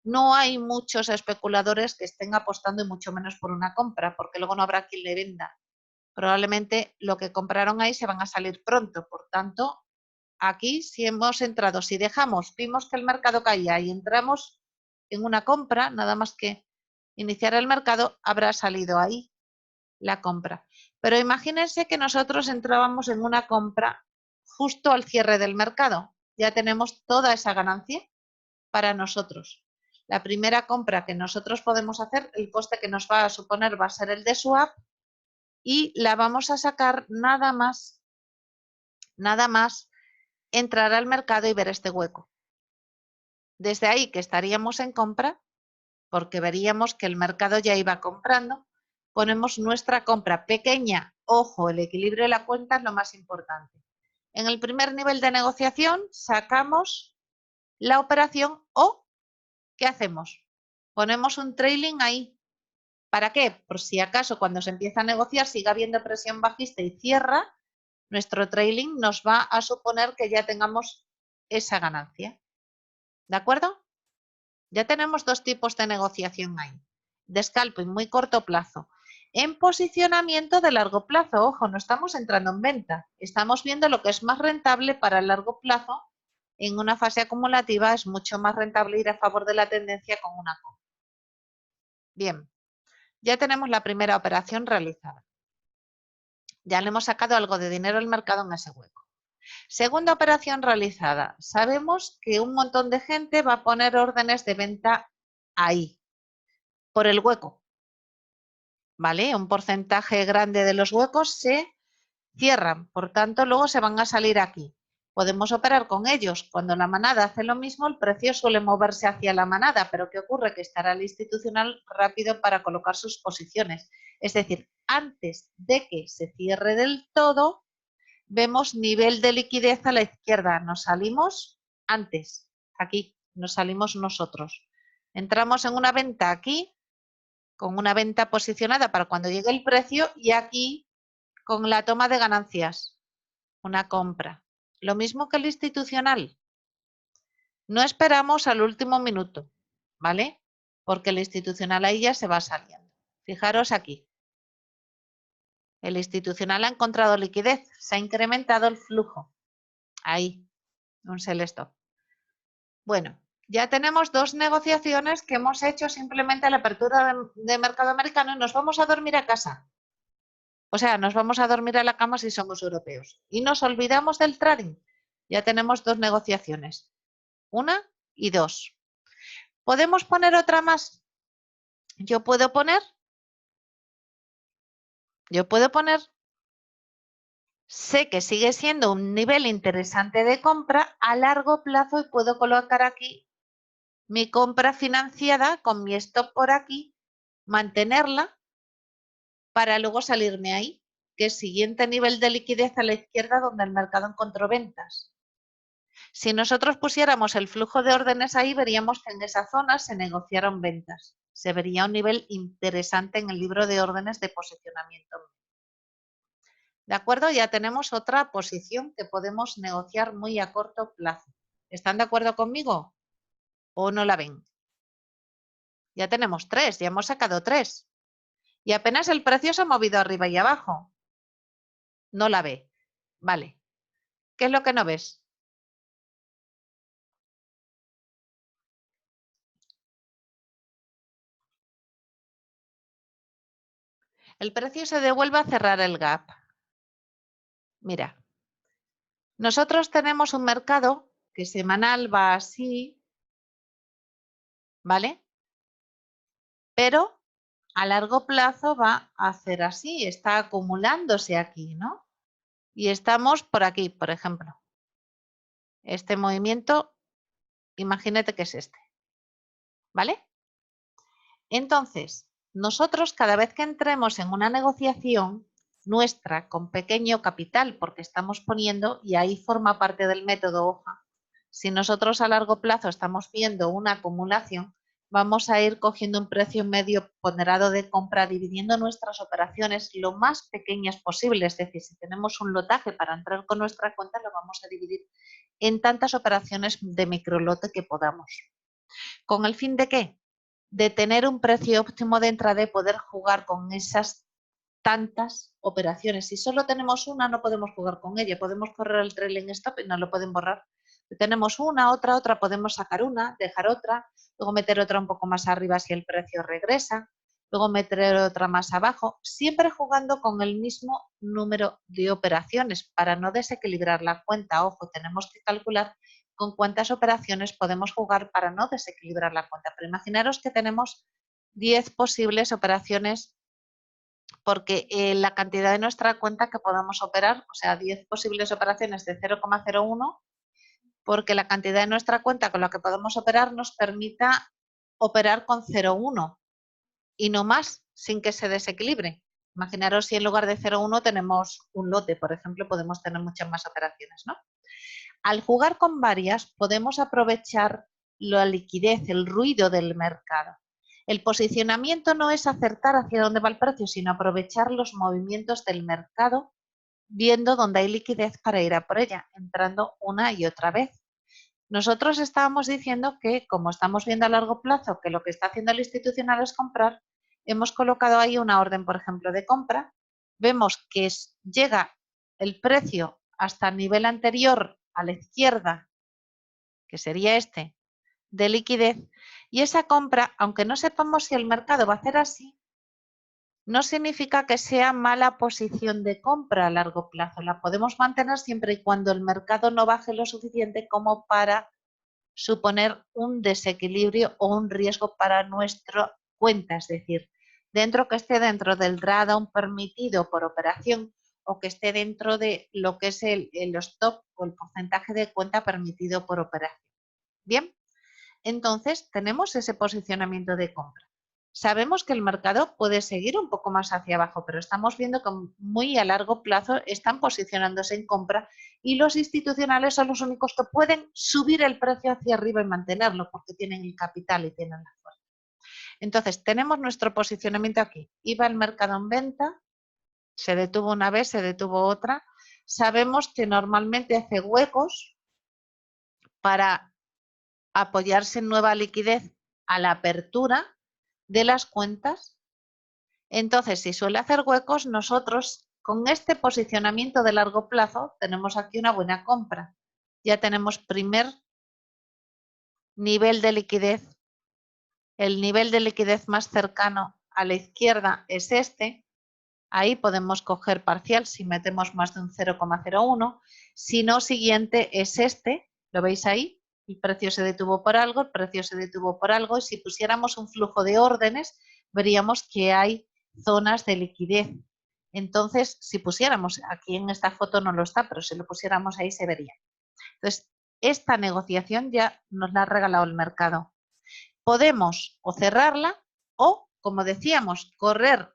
no hay muchos especuladores que estén apostando y mucho menos por una compra, porque luego no habrá quien le venda. Probablemente lo que compraron ahí se van a salir pronto. Por tanto, aquí si hemos entrado, si dejamos, vimos que el mercado caía y entramos en una compra, nada más que iniciar el mercado, habrá salido ahí la compra. Pero imagínense que nosotros entrábamos en una compra justo al cierre del mercado. Ya tenemos toda esa ganancia para nosotros. La primera compra que nosotros podemos hacer, el coste que nos va a suponer va a ser el de swap y la vamos a sacar nada más entrar al mercado y ver este hueco. Desde ahí que estaríamos en compra, porque veríamos que el mercado ya iba comprando, ponemos nuestra compra pequeña. Ojo, el equilibrio de la cuenta es lo más importante. En el primer nivel de negociación sacamos la operación o ¿qué hacemos? Ponemos un trailing ahí. ¿Para qué? Por si acaso cuando se empieza a negociar siga habiendo presión bajista y cierra, nuestro trailing nos va a suponer que ya tengamos esa ganancia. ¿De acuerdo? Ya tenemos dos tipos de negociación ahí. de scalping, muy corto plazo. En posicionamiento de largo plazo, ojo, no estamos entrando en venta, estamos viendo lo que es más rentable para el largo plazo. En una fase acumulativa es mucho más rentable ir a favor de la tendencia con una compra. Bien, ya tenemos la primera operación realizada. Ya le hemos sacado algo de dinero al mercado en ese hueco. Segunda operación realizada. Sabemos que un montón de gente va a poner órdenes de venta ahí, por el hueco. ¿Vale? Un porcentaje grande de los huecos se cierran, por tanto luego se van a salir aquí. Podemos operar con ellos. Cuando la manada hace lo mismo, el precio suele moverse hacia la manada, pero ¿qué ocurre? Que estará el institucional rápido para colocar sus posiciones. Es decir, antes de que se cierre del todo, vemos nivel de liquidez a la izquierda. Nos salimos antes, aquí, nos salimos nosotros. Entramos en una venta aquí, con una venta posicionada para cuando llegue el precio, y aquí con la toma de ganancias, una compra. Lo mismo que el institucional. No esperamos al último minuto, ¿vale? Porque el institucional ahí ya se va saliendo. Fijaros aquí. El institucional ha encontrado liquidez, se ha incrementado el flujo. Ahí, un sell stop. Bueno, ya tenemos dos negociaciones que hemos hecho simplemente a la apertura de mercado americano y nos vamos a dormir a casa. O sea, nos vamos a dormir a la cama si somos europeos. Y nos olvidamos del trading. Ya tenemos dos negociaciones. Una y dos. ¿Podemos poner otra más? Yo puedo poner. Sé que sigue siendo un nivel interesante de compra a largo plazo y puedo colocar aquí mi compra financiada con mi stop por aquí, mantenerla para luego salirme ahí, que es siguiente nivel de liquidez a la izquierda donde el mercado encontró ventas. Si nosotros pusiéramos el flujo de órdenes ahí, veríamos que en esa zona se negociaron ventas. Se vería un nivel interesante en el libro de órdenes de posicionamiento. ¿De acuerdo? Ya tenemos otra posición que podemos negociar muy a corto plazo. ¿Están de acuerdo conmigo o no la ven? Ya tenemos tres, ya hemos sacado tres. Y apenas el precio se ha movido arriba y abajo. No la ve. Vale. ¿Qué es lo que no ves? El precio se devuelve a cerrar el gap. Mira, nosotros tenemos un mercado que semanal va así, ¿vale? Pero a largo plazo va a hacer así, está acumulándose aquí, ¿no? Y estamos por aquí, por ejemplo. Este movimiento, imagínate que es este, ¿vale? Entonces, nosotros cada vez que entremos en una negociación nuestra con pequeño capital, porque estamos poniendo, y ahí forma parte del método hoja, si nosotros a largo plazo estamos viendo una acumulación, vamos a ir cogiendo un precio medio ponderado de compra, dividiendo nuestras operaciones lo más pequeñas posible. Es decir, si tenemos un lotaje para entrar con nuestra cuenta, lo vamos a dividir en tantas operaciones de microlote que podamos. ¿Con el fin de qué? De tener un precio óptimo de entrada y poder jugar con esas tantas operaciones. Si solo tenemos una, no podemos jugar con ella. Podemos correr el trailing stop y no lo pueden borrar. Si tenemos una, otra, podemos sacar una, dejar otra, luego meter otra un poco más arriba si el precio regresa, luego meter otra más abajo, siempre jugando con el mismo número de operaciones para no desequilibrar la cuenta. Ojo, tenemos que calcular con cuántas operaciones podemos jugar para no desequilibrar la cuenta. Pero imaginaros que tenemos 10 posibles operaciones porque la cantidad de nuestra cuenta que podamos operar, o sea, 10 posibles operaciones de 0,01, porque la cantidad de nuestra cuenta con la que podemos operar nos permita operar con 0,1 y no más, sin que se desequilibre. Imaginaros si en lugar de 0,1 tenemos un lote, por ejemplo, podemos tener muchas más operaciones, ¿no? Al jugar con varias, podemos aprovechar la liquidez, el ruido del mercado. El posicionamiento no es acertar hacia dónde va el precio, sino aprovechar los movimientos del mercado, viendo dónde hay liquidez para ir a por ella, entrando una y otra vez. Nosotros estábamos diciendo que, como estamos viendo a largo plazo que lo que está haciendo el institucional es comprar, hemos colocado ahí una orden, por ejemplo, de compra, vemos que llega el precio hasta el nivel anterior a la izquierda, que sería este, de liquidez, y esa compra, aunque no sepamos si el mercado va a hacer así, no significa que sea mala posición de compra a largo plazo. La podemos mantener siempre y cuando el mercado no baje lo suficiente como para suponer un desequilibrio o un riesgo para nuestra cuenta, es decir, que esté dentro del drawdown permitido por operación o que esté dentro de lo que es el stop o el porcentaje de cuenta permitido por operación. Bien, entonces tenemos ese posicionamiento de compra. Sabemos que el mercado puede seguir un poco más hacia abajo, pero estamos viendo que muy a largo plazo están posicionándose en compra y los institucionales son los únicos que pueden subir el precio hacia arriba y mantenerlo porque tienen el capital y tienen la fuerza. Entonces, tenemos nuestro posicionamiento aquí. Iba el mercado en venta, se detuvo una vez, se detuvo otra. Sabemos que normalmente hace huecos para apoyarse en nueva liquidez a la apertura de las cuentas. Entonces, si suele hacer huecos, nosotros con este posicionamiento de largo plazo tenemos aquí una buena compra. Ya tenemos primer nivel de liquidez. El nivel de liquidez más cercano a la izquierda es este. Ahí podemos coger parcial si metemos más de un 0,01. Si no, siguiente es este. ¿Lo veis ahí? El precio se detuvo por algo, el precio se detuvo por algo. Y si pusiéramos un flujo de órdenes, veríamos que hay zonas de liquidez. Entonces, si pusiéramos, aquí en esta foto no lo está, pero si lo pusiéramos ahí se vería. Entonces, esta negociación ya nos la ha regalado el mercado. Podemos o cerrarla o, como decíamos, correr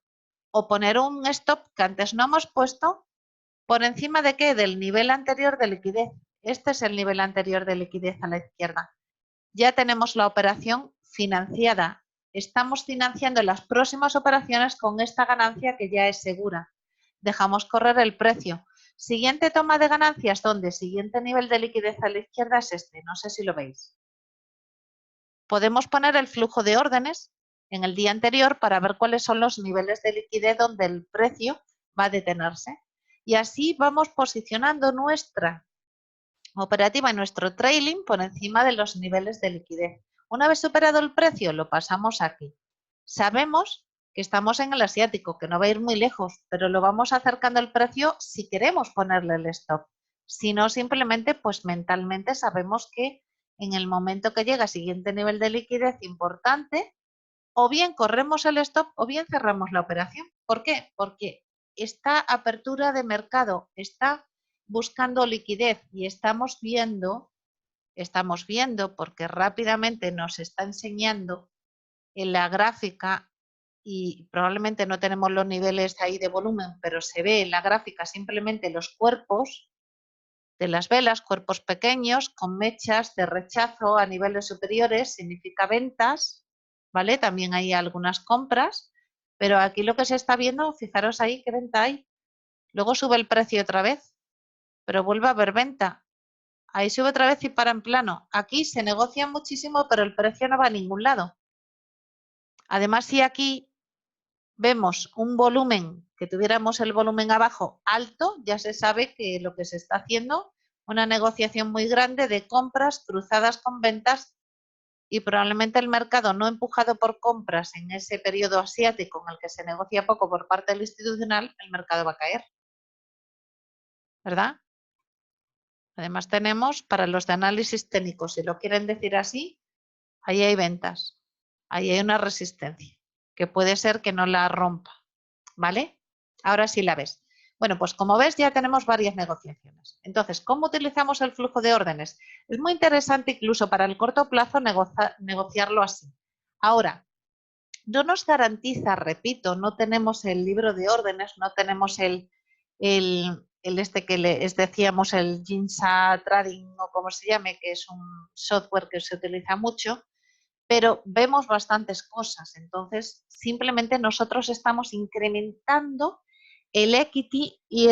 o poner un stop que antes no hemos puesto, ¿por encima de qué? Del nivel anterior de liquidez. Este es el nivel anterior de liquidez a la izquierda. Ya tenemos la operación financiada. Estamos financiando las próximas operaciones con esta ganancia que ya es segura. Dejamos correr el precio. Siguiente toma de ganancias, ¿dónde? Siguiente nivel de liquidez a la izquierda es este. No sé si lo veis. Podemos poner el flujo de órdenes en el día anterior para ver cuáles son los niveles de liquidez donde el precio va a detenerse. Y así vamos posicionando nuestra operativa y nuestro trailing por encima de los niveles de liquidez. Una vez superado el precio, lo pasamos aquí. Sabemos que estamos en el asiático, que no va a ir muy lejos, pero lo vamos acercando el precio si queremos ponerle el stop. Si no, simplemente, pues mentalmente sabemos que en el momento que llega siguiente nivel de liquidez importante, o bien corremos el stop o bien cerramos la operación. ¿Por qué? Porque esta apertura de mercado está buscando liquidez y estamos viendo porque rápidamente nos está enseñando en la gráfica y probablemente no tenemos los niveles ahí de volumen, pero se ve en la gráfica simplemente los cuerpos de las velas, cuerpos pequeños con mechas de rechazo a niveles superiores, significa ventas, ¿vale? También hay algunas compras, pero aquí lo que se está viendo, fijaros ahí qué venta hay. Luego sube el precio otra vez, pero vuelve a haber venta. Ahí sube otra vez y para en plano. Aquí se negocia muchísimo, pero el precio no va a ningún lado. Además, si aquí vemos un volumen, que tuviéramos el volumen abajo alto, ya se sabe que lo que se está haciendo, una negociación muy grande de compras cruzadas con ventas y probablemente el mercado no empujado por compras en ese periodo asiático en el que se negocia poco por parte del institucional, el mercado va a caer, ¿verdad? Además tenemos para los de análisis técnico, si lo quieren decir así, ahí hay ventas, ahí hay una resistencia, que puede ser que no la rompa, ¿vale? Ahora sí la ves. Bueno, pues como ves ya tenemos varias negociaciones. Entonces, ¿cómo utilizamos el flujo de órdenes? Es muy interesante incluso para el corto plazo negociarlo así. Ahora, no nos garantiza, repito, no tenemos el libro de órdenes, no tenemos el este que les decíamos, el Jinsa Trading o como se llame, que es un software que se utiliza mucho, pero vemos bastantes cosas. Entonces, simplemente nosotros estamos incrementando el equity y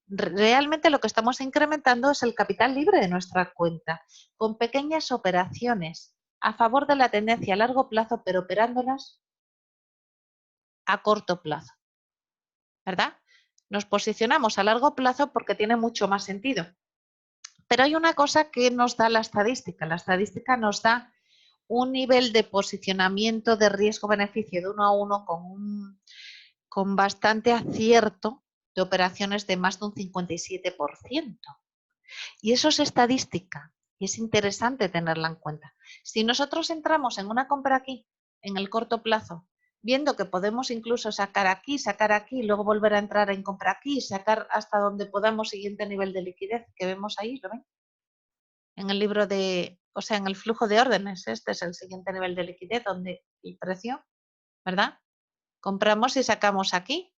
realmente lo que estamos incrementando es el capital libre de nuestra cuenta, con pequeñas operaciones a favor de la tendencia a largo plazo, pero operándolas a corto plazo, ¿verdad? Nos posicionamos a largo plazo porque tiene mucho más sentido. Pero hay una cosa que nos da la estadística. La estadística nos da un nivel de posicionamiento de riesgo-beneficio de 1 a 1 con bastante acierto de operaciones de más de un 57%. Y eso es estadística y es interesante tenerla en cuenta. Si nosotros entramos en una compra aquí, en el corto plazo, viendo que podemos incluso sacar aquí, luego volver a entrar en compra aquí, sacar hasta donde podamos siguiente nivel de liquidez que vemos ahí, ¿lo ven? En el libro de, o sea, en el flujo de órdenes, este es el siguiente nivel de liquidez donde el precio, ¿verdad? Compramos y sacamos aquí.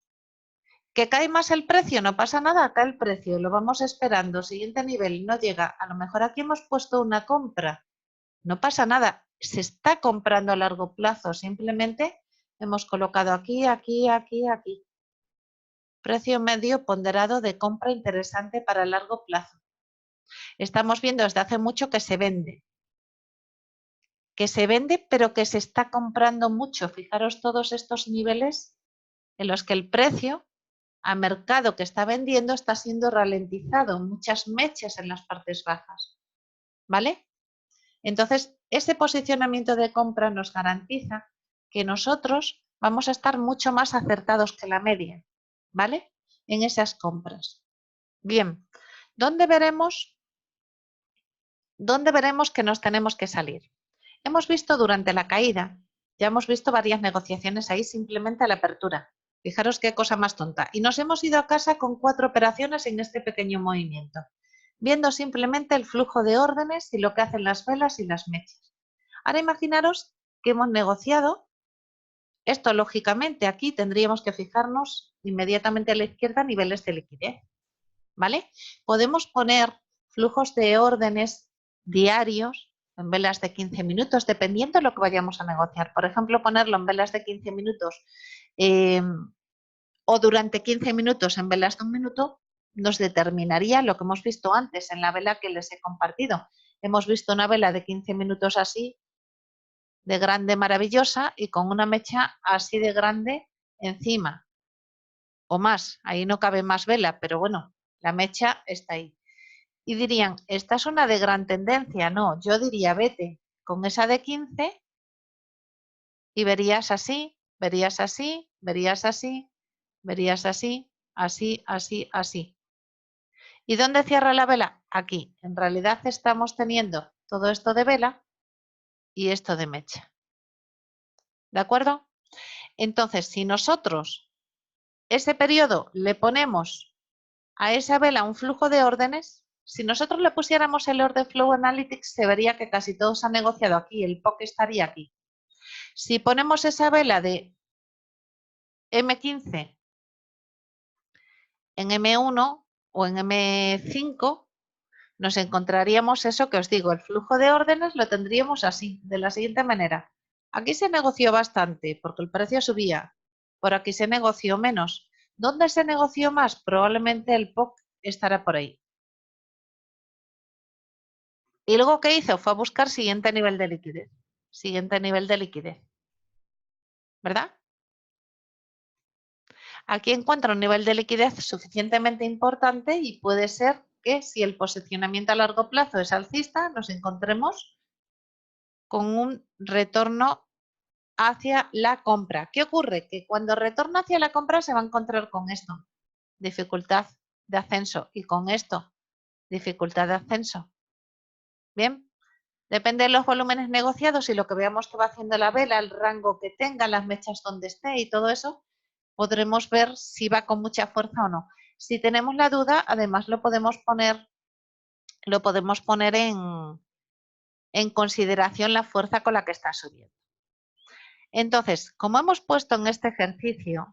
¿Que cae más el precio? No pasa nada, cae el precio, lo vamos esperando, siguiente nivel, no llega. A lo mejor aquí hemos puesto una compra, no pasa nada, se está comprando a largo plazo, simplemente hemos colocado aquí, aquí, aquí, aquí. Precio medio ponderado de compra interesante para el largo plazo. Estamos viendo desde hace mucho que se vende, pero que se está comprando mucho. Fijaros todos estos niveles en los que el precio a mercado que está vendiendo está siendo ralentizado, muchas mechas en las partes bajas, ¿vale? Entonces, ese posicionamiento de compra nos garantiza que nosotros vamos a estar mucho más acertados que la media, ¿vale? En esas compras. Bien, ¿dónde veremos que nos tenemos que salir? Hemos visto durante la caída, ya hemos visto varias negociaciones ahí simplemente a la apertura. Fijaros qué cosa más tonta. Y nos hemos ido a casa con 4 operaciones en este pequeño movimiento, viendo simplemente el flujo de órdenes y lo que hacen las velas y las mechas. Ahora imaginaros que hemos negociado. Esto, lógicamente, aquí tendríamos que fijarnos inmediatamente a la izquierda niveles de liquidez, ¿vale? Podemos poner flujos de órdenes diarios en velas de 15 minutos, dependiendo de lo que vayamos a negociar. Por ejemplo, ponerlo en velas de 15 minutos o durante 15 minutos en velas de 1 minuto nos determinaría lo que hemos visto antes en la vela que les he compartido. Hemos visto una vela de 15 minutos así, de grande, maravillosa, y con una mecha así de grande encima, o más. Ahí no cabe más vela, pero bueno, la mecha está ahí. Y dirían, esta es una de gran tendencia. No, yo diría, vete con esa de 15 y verías así, verías así, verías así, verías así, así, así, así. ¿Y dónde cierra la vela? Aquí. En realidad estamos teniendo todo esto de vela y esto de mecha. ¿De acuerdo? Entonces, si nosotros ese periodo le ponemos a esa vela un flujo de órdenes, si nosotros le pusiéramos el Order Flow Analytics, se vería que casi todo se ha negociado aquí, el POC estaría aquí. Si ponemos esa vela de M15 en M1 o en M5, nos encontraríamos eso que os digo, el flujo de órdenes lo tendríamos así, de la siguiente manera. Aquí se negoció bastante porque el precio subía, por aquí se negoció menos. ¿Dónde se negoció más? Probablemente el POC estará por ahí. Y luego, ¿qué hizo? Fue a buscar siguiente nivel de liquidez. Siguiente nivel de liquidez. ¿Verdad? Aquí encuentra un nivel de liquidez suficientemente importante y puede ser que si el posicionamiento a largo plazo es alcista, nos encontremos con un retorno hacia la compra. ¿Qué ocurre? Que cuando retorna hacia la compra se va a encontrar con esto, dificultad de ascenso, y con esto, dificultad de ascenso. Bien, depende de los volúmenes negociados y lo que veamos que va haciendo la vela, el rango que tenga, las mechas donde esté y todo eso, podremos ver si va con mucha fuerza o no. Si tenemos la duda, además lo podemos poner en consideración la fuerza con la que está subiendo. Entonces, como hemos puesto en este ejercicio,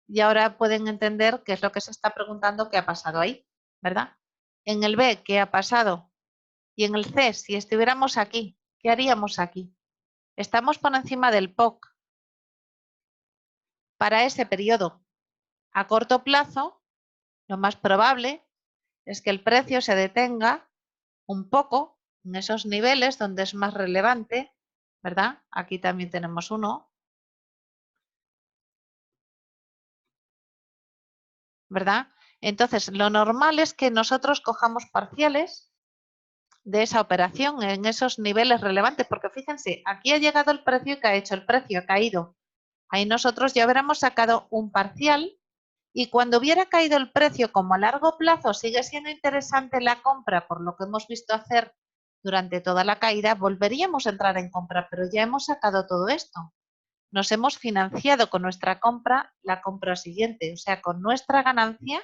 y ahora pueden entender qué es lo que se está preguntando qué ha pasado ahí, ¿verdad? En el B, ¿qué ha pasado? Y en el C, si estuviéramos aquí, ¿qué haríamos aquí? Estamos por encima del POC para ese periodo. A corto plazo, lo más probable es que el precio se detenga un poco en esos niveles donde es más relevante ¿verdad? Aquí también tenemos uno, ¿verdad? Entonces, lo normal es que nosotros cojamos parciales de esa operación en esos niveles relevantes, porque fíjense, aquí ha llegado el precio y ¿qué ha hecho? El precio ha caído. Ahí nosotros ya hubiéramos sacado un parcial y cuando hubiera caído el precio, como a largo plazo sigue siendo interesante la compra por lo que hemos visto hacer durante toda la caída, volveríamos a entrar en compra, pero ya hemos sacado todo esto. Nos hemos financiado con nuestra compra la compra siguiente, o sea, con nuestra ganancia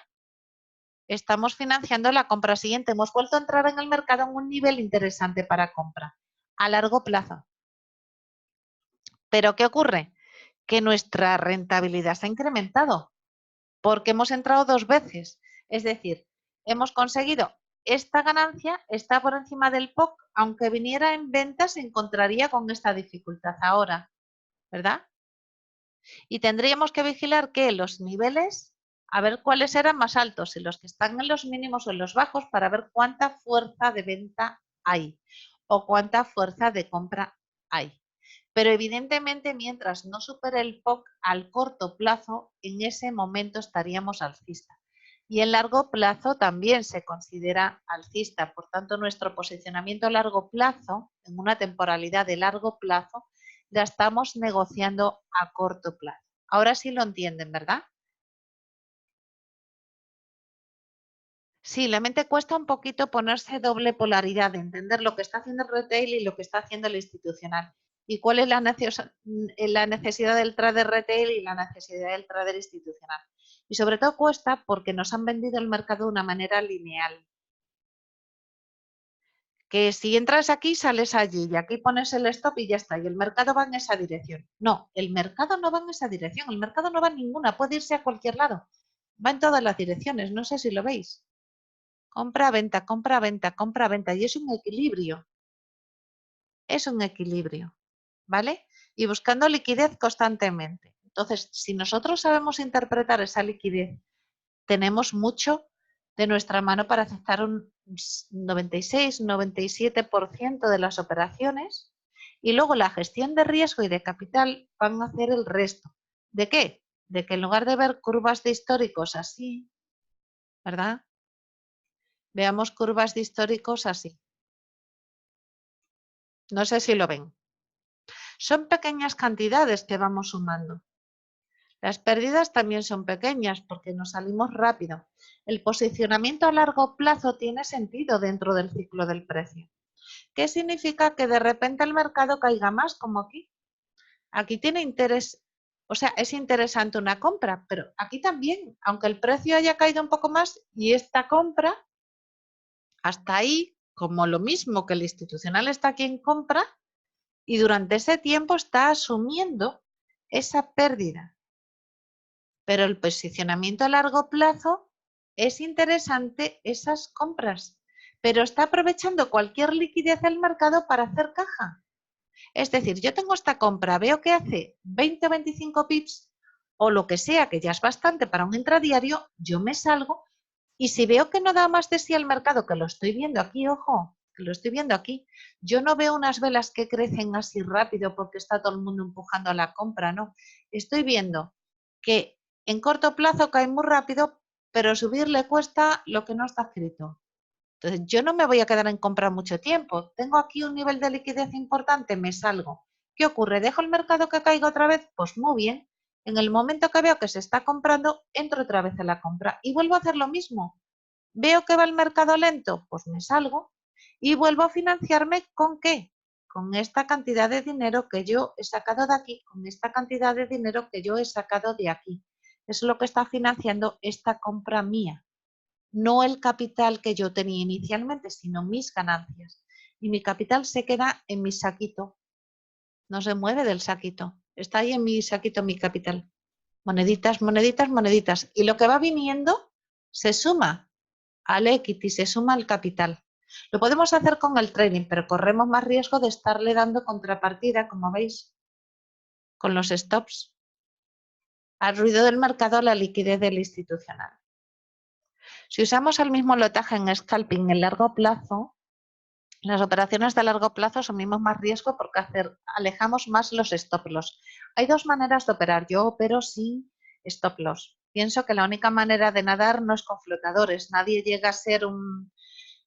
estamos financiando la compra siguiente. Hemos vuelto a entrar en el mercado en un nivel interesante para compra a largo plazo. Pero ¿qué ocurre? Que nuestra rentabilidad se ha incrementado porque hemos entrado dos veces. Es decir, hemos conseguido esta ganancia, está por encima del POC, aunque viniera en venta se encontraría con esta dificultad ahora, ¿verdad? Y tendríamos que vigilar que los niveles, a ver cuáles eran más altos, si los que están en los mínimos o en los bajos, para ver cuánta fuerza de venta hay o cuánta fuerza de compra hay. Pero evidentemente, mientras no supere el POC al corto plazo, en ese momento estaríamos alcista. Y en largo plazo también se considera alcista. Por tanto, nuestro posicionamiento a largo plazo, en una temporalidad de largo plazo, la estamos negociando a corto plazo. Ahora sí lo entienden, ¿verdad? Sí, la mente cuesta un poquito ponerse doble polaridad, de entender lo que está haciendo el retail y lo que está haciendo el institucional. Y cuál es la necesidad del trader retail y la necesidad del trader institucional. Y sobre todo cuesta porque nos han vendido el mercado de una manera lineal. Que si entras aquí, sales allí y aquí pones el stop y ya está. Y el mercado va en esa dirección. No, el mercado no va en esa dirección. El mercado no va en ninguna. Puede irse a cualquier lado. Va en todas las direcciones. No sé si lo veis. Compra, venta, compra, venta, compra, venta. Y es un equilibrio. Es un equilibrio. ¿Vale? Y buscando liquidez constantemente. Entonces, si nosotros sabemos interpretar esa liquidez, tenemos mucho de nuestra mano para aceptar un 96, 97% de las operaciones y luego la gestión de riesgo y de capital van a hacer el resto. ¿De qué? De que en lugar de ver curvas de históricos así, ¿verdad? Veamos curvas de históricos así. No sé si lo ven. Son pequeñas cantidades que vamos sumando. Las pérdidas también son pequeñas porque nos salimos rápido. El posicionamiento a largo plazo tiene sentido dentro del ciclo del precio. ¿Qué significa? Que de repente el mercado caiga más, como aquí. Aquí tiene interés, o sea, es interesante una compra, pero aquí también, aunque el precio haya caído un poco más y esta compra, hasta ahí, como lo mismo que el institucional está aquí en compra, y durante ese tiempo está asumiendo esa pérdida. Pero el posicionamiento a largo plazo es interesante esas compras, pero está aprovechando cualquier liquidez del mercado para hacer caja. Es decir, yo tengo esta compra, veo que hace 20 o 25 pips o lo que sea, que ya es bastante para un intradiario, yo me salgo y si veo que no da más de sí al mercado, que lo estoy viendo aquí, ojo, que lo estoy viendo aquí, yo no veo unas velas que crecen así rápido porque está todo el mundo empujando a la compra, no. Estoy viendo que en corto plazo cae muy rápido, pero subir le cuesta lo que no está escrito. Entonces, yo no me voy a quedar en compra mucho tiempo. Tengo aquí un nivel de liquidez importante, me salgo. ¿Qué ocurre? ¿Dejo el mercado que caiga otra vez? Pues muy bien. En el momento que veo que se está comprando, entro otra vez en la compra y vuelvo a hacer lo mismo. ¿Veo que va el mercado lento? Pues me salgo y vuelvo a financiarme ¿con qué? Con esta cantidad de dinero que yo he sacado de aquí, con esta cantidad de dinero que yo he sacado de aquí. Eso es lo que está financiando esta compra mía. No el capital que yo tenía inicialmente, sino mis ganancias. Y mi capital se queda en mi saquito, no se mueve del saquito. Está ahí en mi saquito mi capital. Moneditas, moneditas, moneditas. Y lo que va viniendo se suma al equity, se suma al capital. Lo podemos hacer con el trading, pero corremos más riesgo de estarle dando contrapartida, como veis, con los stops, al ruido del mercado, a la liquidez del institucional. Si usamos el mismo lotaje en scalping en largo plazo, Las operaciones de largo plazo asumimos más riesgo porque alejamos más los stop loss. Hay dos maneras de operar. Yo opero sin stop loss. Pienso que la única manera de nadar no es con flotadores. Nadie llega a ser un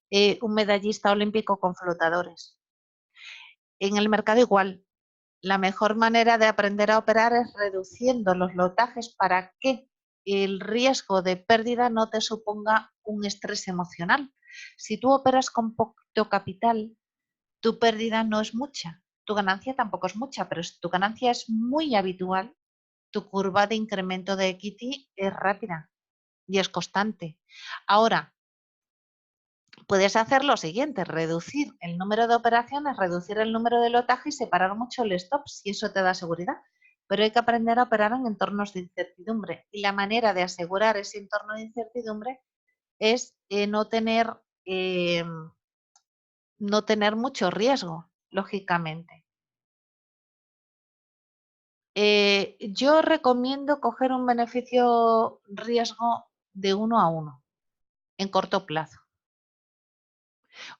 medallista olímpico con flotadores. En el mercado igual. La mejor manera de aprender a operar es reduciendo los lotajes para que el riesgo de pérdida no te suponga un estrés emocional. Si tú operas con poco capital, tu pérdida no es mucha, tu ganancia tampoco es mucha, pero si tu ganancia es muy habitual, tu curva de incremento de equity es rápida y es constante. Ahora, puedes hacer lo siguiente, reducir el número de operaciones, reducir el número de lotaje y separar mucho el stop, si eso te da seguridad. Pero hay que aprender a operar en entornos de incertidumbre. Y la manera de asegurar ese entorno de incertidumbre es eh, no tener mucho riesgo, lógicamente. Yo recomiendo coger un beneficio riesgo de 1 a 1 en corto plazo.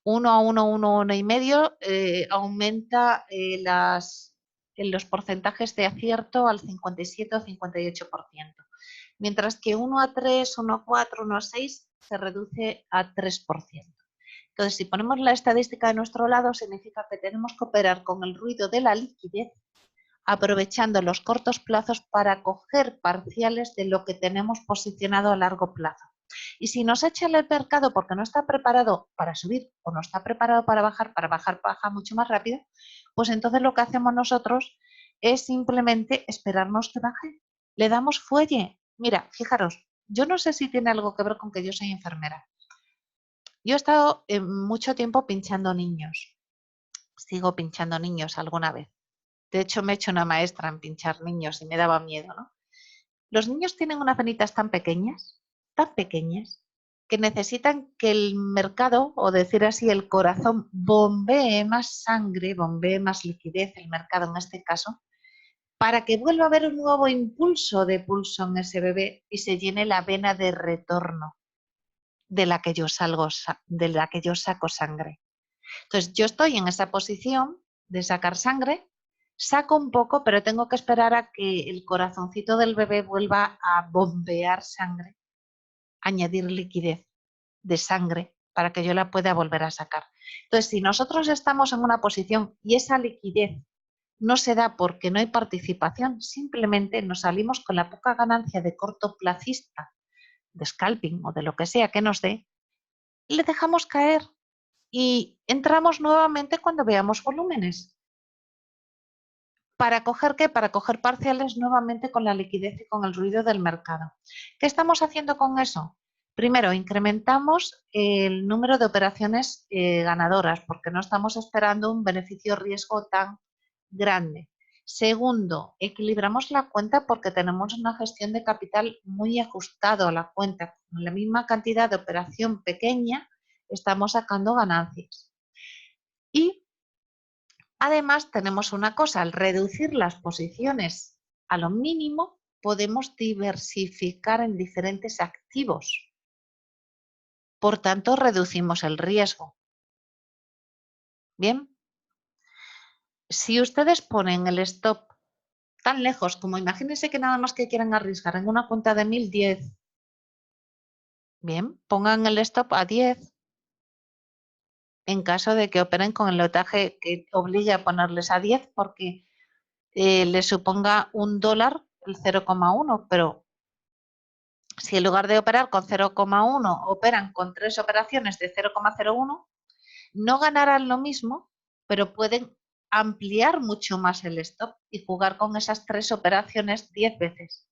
1 a 1, 1,5 aumenta en los porcentajes de acierto al 57 o 58%, mientras que 1 a 3, 1 a 4, 1 a 6 se reduce a 3%. Entonces, si ponemos la estadística de nuestro lado, significa que tenemos que operar con el ruido de la liquidez, aprovechando los cortos plazos para coger parciales de lo que tenemos posicionado a largo plazo. Y si nos echa el mercado porque no está preparado para subir o no está preparado para bajar baja mucho más rápido, pues entonces lo que hacemos nosotros es simplemente esperarnos que baje. Le damos fuelle. Mira, fijaros, yo no sé si tiene algo que ver con que yo soy enfermera. Yo he estado mucho tiempo pinchando niños. Sigo pinchando niños alguna vez. De hecho, me he hecho una maestra en pinchar niños y me daba miedo, ¿no? Los niños tienen unas venitas tan pequeñas, que necesitan que el mercado, o decir así, el corazón, bombee más sangre, bombee más liquidez, el mercado en este caso, para que vuelva a haber un nuevo impulso de pulso en ese bebé y se llene la vena de retorno de la que yo saco sangre. Entonces, yo estoy en esa posición de sacar sangre, saco un poco, pero tengo que esperar a que el corazoncito del bebé vuelva a bombear sangre, añadir liquidez de sangre para que yo la pueda volver a sacar. Entonces, si nosotros estamos en una posición y esa liquidez no se da porque no hay participación, simplemente nos salimos con la poca ganancia de cortoplacista, de scalping o de lo que sea que nos dé, le dejamos caer y entramos nuevamente cuando veamos volúmenes. ¿Para coger qué? Para coger parciales nuevamente con la liquidez y con el ruido del mercado. ¿Qué estamos haciendo con eso? Primero, incrementamos el número de operaciones ganadoras porque no estamos esperando un beneficio-riesgo tan grande. Segundo, equilibramos la cuenta porque tenemos una gestión de capital muy ajustado a la cuenta. Con la misma cantidad de operación pequeña, estamos sacando ganancias. Y además tenemos una cosa, al reducir las posiciones a lo mínimo, podemos diversificar en diferentes activos. Por tanto, reducimos el riesgo. Bien, si ustedes ponen el stop tan lejos como imagínense que nada más que quieran arriesgar en una cuenta de 1010, bien, pongan el stop a 10 en caso de que operen con el lotaje que obligue a ponerles a 10 porque les suponga $1 el 0,1, pero si en lugar de operar con 0,1 operan con 3 operaciones de 0,01, no ganarán lo mismo, pero pueden ampliar mucho más el stop y jugar con esas 3 operaciones 10 veces,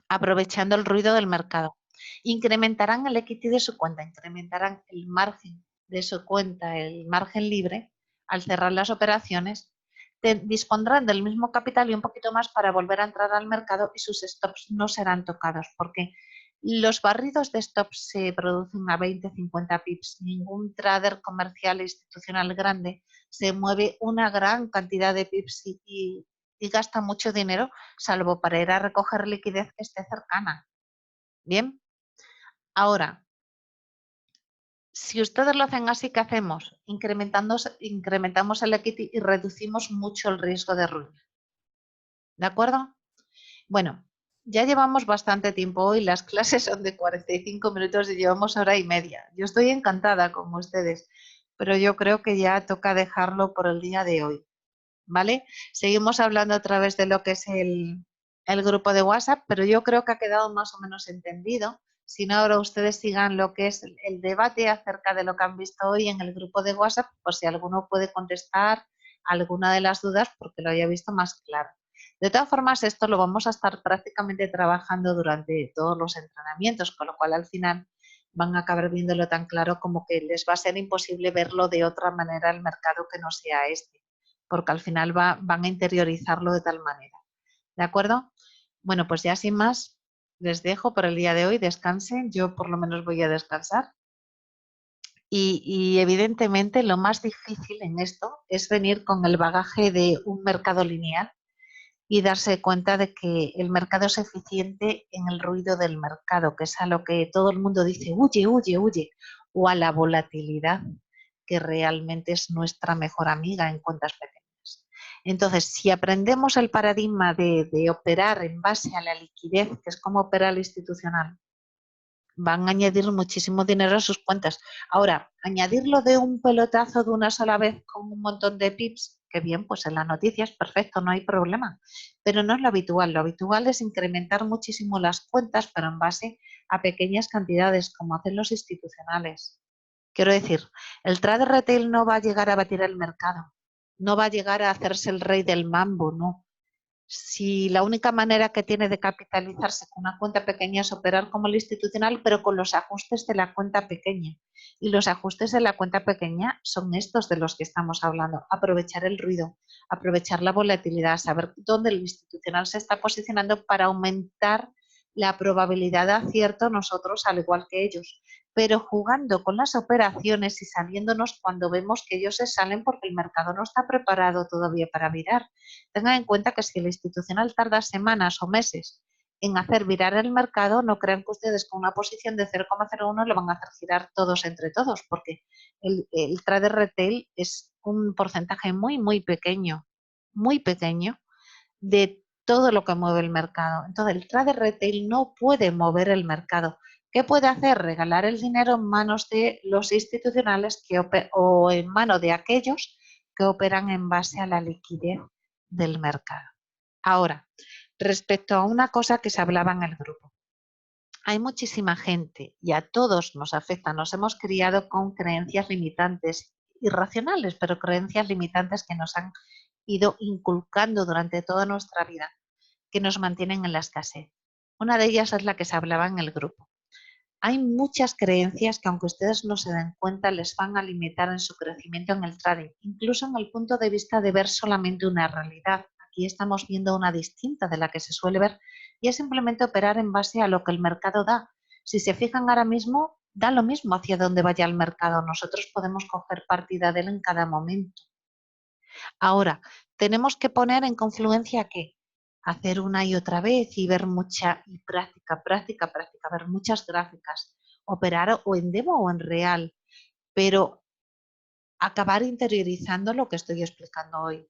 aprovechando el ruido del mercado. Incrementarán el equity de su cuenta, incrementarán el margen de su cuenta, el margen libre, al cerrar las operaciones, dispondrán del mismo capital y un poquito más para volver a entrar al mercado y sus stops no serán tocados porque los barridos de stops se producen a 20-50 pips. Ningún trader comercial e institucional grande se mueve una gran cantidad de pips y gasta mucho dinero, salvo para ir a recoger liquidez que esté cercana. Bien, ahora, Si ustedes lo hacen así, ¿qué hacemos? Incrementamos el equity y reducimos mucho el riesgo de ruina. ¿De acuerdo? Bueno, ya llevamos bastante tiempo hoy, las clases son de 45 minutos y llevamos hora y media. Yo estoy encantada con ustedes, pero yo creo que ya toca dejarlo por el día de hoy, ¿vale? Seguimos hablando a través de lo que es el grupo de WhatsApp, pero yo creo que ha quedado más o menos entendido. Si no, ahora ustedes sigan lo que es el debate acerca de lo que han visto hoy en el grupo de WhatsApp, por si alguno puede contestar alguna de las dudas porque lo haya visto más claro. De todas formas, esto lo vamos a estar prácticamente trabajando durante todos los entrenamientos, con lo cual al final van a acabar viéndolo tan claro como que les va a ser imposible verlo de otra manera el mercado que no sea este, porque al final van a interiorizarlo de tal manera. ¿De acuerdo? Bueno, pues ya sin más, les dejo por el día de hoy, descansen, yo por lo menos voy a descansar. Y evidentemente lo más difícil en esto es venir con el bagaje de un mercado lineal y darse cuenta de que el mercado es eficiente en el ruido del mercado, que es a lo que todo el mundo dice, huye, huye, huye, o a la volatilidad, que realmente es nuestra mejor amiga en cuentas pequeñas. Entonces, si aprendemos el paradigma de operar en base a la liquidez, que es como opera el institucional, van a añadir muchísimo dinero a sus cuentas. Ahora, añadirlo de un pelotazo de una sola vez con un montón de pips, que bien, pues en las noticias, perfecto, no hay problema. Pero no es lo habitual. Lo habitual es incrementar muchísimo las cuentas, pero en base a pequeñas cantidades, como hacen los institucionales. Quiero decir, el trader retail no va a llegar a batir el mercado, no va a llegar a hacerse el rey del mambo, no. Si la única manera que tiene de capitalizarse con una cuenta pequeña es operar como el institucional, pero con los ajustes de la cuenta pequeña. Y los ajustes de la cuenta pequeña son estos de los que estamos hablando. Aprovechar el ruido, aprovechar la volatilidad, saber dónde el institucional se está posicionando para aumentar la probabilidad de acierto nosotros, al igual que ellos, pero jugando con las operaciones y saliéndonos cuando vemos que ellos se salen porque el mercado no está preparado todavía para virar. Tengan en cuenta que si el institucional tarda semanas o meses en hacer virar el mercado, no crean que ustedes con una posición de 0,01 lo van a hacer girar todos entre todos, porque el trader retail es un porcentaje muy, muy pequeño de todo lo que mueve el mercado. Entonces, el trader retail no puede mover el mercado. ¿Qué puede hacer? Regalar el dinero en manos de los institucionales o en manos de aquellos que operan en base a la liquidez del mercado. Ahora, respecto a una cosa que se hablaba en el grupo. Hay muchísima gente y a todos nos afecta. Nos hemos criado con creencias limitantes, irracionales, pero creencias limitantes que nos han ido inculcando durante toda nuestra vida, que nos mantienen en la escasez. Una de ellas es la que se hablaba en el grupo. Hay muchas creencias que, aunque ustedes no se den cuenta, les van a limitar en su crecimiento en el trading, incluso en el punto de vista de ver solamente una realidad. Aquí estamos viendo una distinta de la que se suele ver y es simplemente operar en base a lo que el mercado da. Si se fijan ahora mismo, da lo mismo hacia dónde vaya el mercado. Nosotros podemos coger partida de él en cada momento. Ahora, tenemos que poner en confluencia ¿qué? Hacer una y otra vez y ver mucha y práctica, ver muchas gráficas, operar o en demo o en real, pero acabar interiorizando lo que estoy explicando hoy.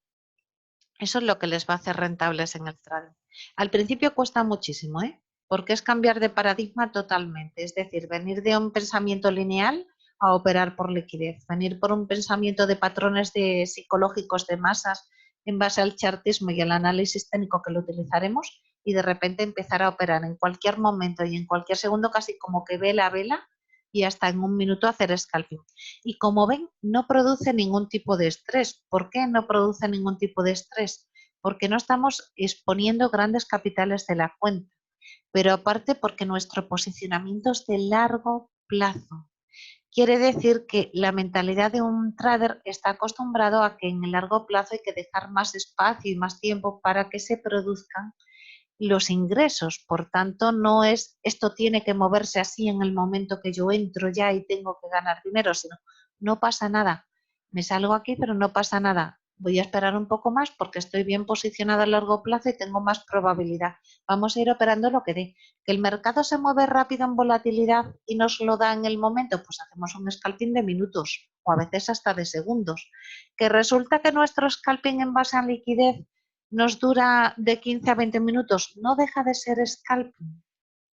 Eso es lo que les va a hacer rentables en el trading. Al principio cuesta muchísimo, ¿eh? Porque es cambiar de paradigma totalmente, es decir, venir de un pensamiento lineal a operar por liquidez, venir por un pensamiento de patrones psicológicos de masas en base al chartismo y el análisis técnico que lo utilizaremos y de repente empezar a operar en cualquier momento y en cualquier segundo casi como que vela a vela y hasta en un minuto hacer scalping. Y como ven, no produce ningún tipo de estrés. ¿Por qué no produce ningún tipo de estrés? Porque no estamos exponiendo grandes capitales de la cuenta, pero aparte porque nuestro posicionamiento es de largo plazo. Quiere decir que la mentalidad de un trader está acostumbrado a que en el largo plazo hay que dejar más espacio y más tiempo para que se produzcan los ingresos. Por tanto, no es esto tiene que moverse así en el momento que yo entro ya y tengo que ganar dinero, sino no pasa nada. Me salgo aquí, pero no pasa nada. voy a esperar un poco más porque estoy bien posicionada a largo plazo y tengo más probabilidad. Vamos a ir operando lo que dé. ¿Que el mercado se mueve rápido en volatilidad y nos lo da en el momento? Pues hacemos un scalping de minutos o a veces hasta de segundos. ¿Que resulta que nuestro scalping en base a liquidez nos dura de 15 a 20 minutos? No deja de ser scalping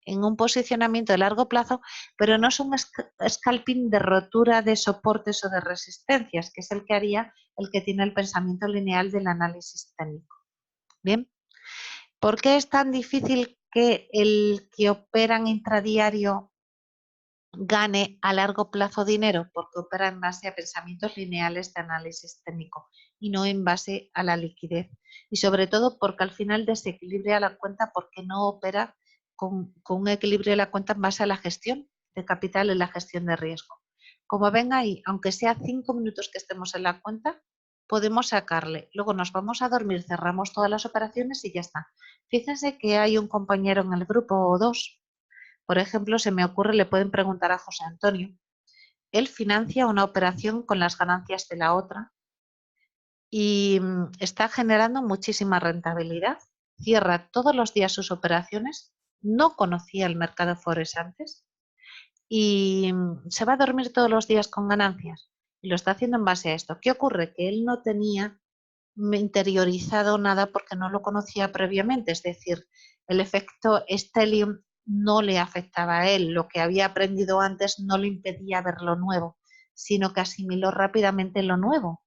en un posicionamiento de largo plazo, pero no es un scalping de rotura de soportes o de resistencias, que es el que haría el que tiene el pensamiento lineal del análisis técnico. Bien, ¿por qué es tan difícil que el que opera en intradiario gane a largo plazo dinero? Porque opera en base a pensamientos lineales de análisis técnico y no en base a la liquidez. Y sobre todo porque al final desequilibra la cuenta porque no opera con un equilibrio de la cuenta en base a la gestión de capital y la gestión de riesgo. Como ven ahí, aunque sea 5 minutos que estemos en la cuenta, podemos sacarle. Luego nos vamos a dormir, cerramos todas las operaciones y ya está. Fíjense que hay un compañero en el grupo o dos. Por ejemplo, se me ocurre, le pueden preguntar a José Antonio. Él financia una operación con las ganancias de la otra y está generando muchísima rentabilidad. Cierra todos los días sus operaciones, no conocía el mercado forex antes y se va a dormir todos los días con ganancias. Y lo está haciendo en base a esto. ¿Qué ocurre? Que él no tenía interiorizado nada porque no lo conocía previamente, es decir, el efecto Stellium no le afectaba a él, lo que había aprendido antes no le impedía ver lo nuevo, sino que asimiló rápidamente lo nuevo.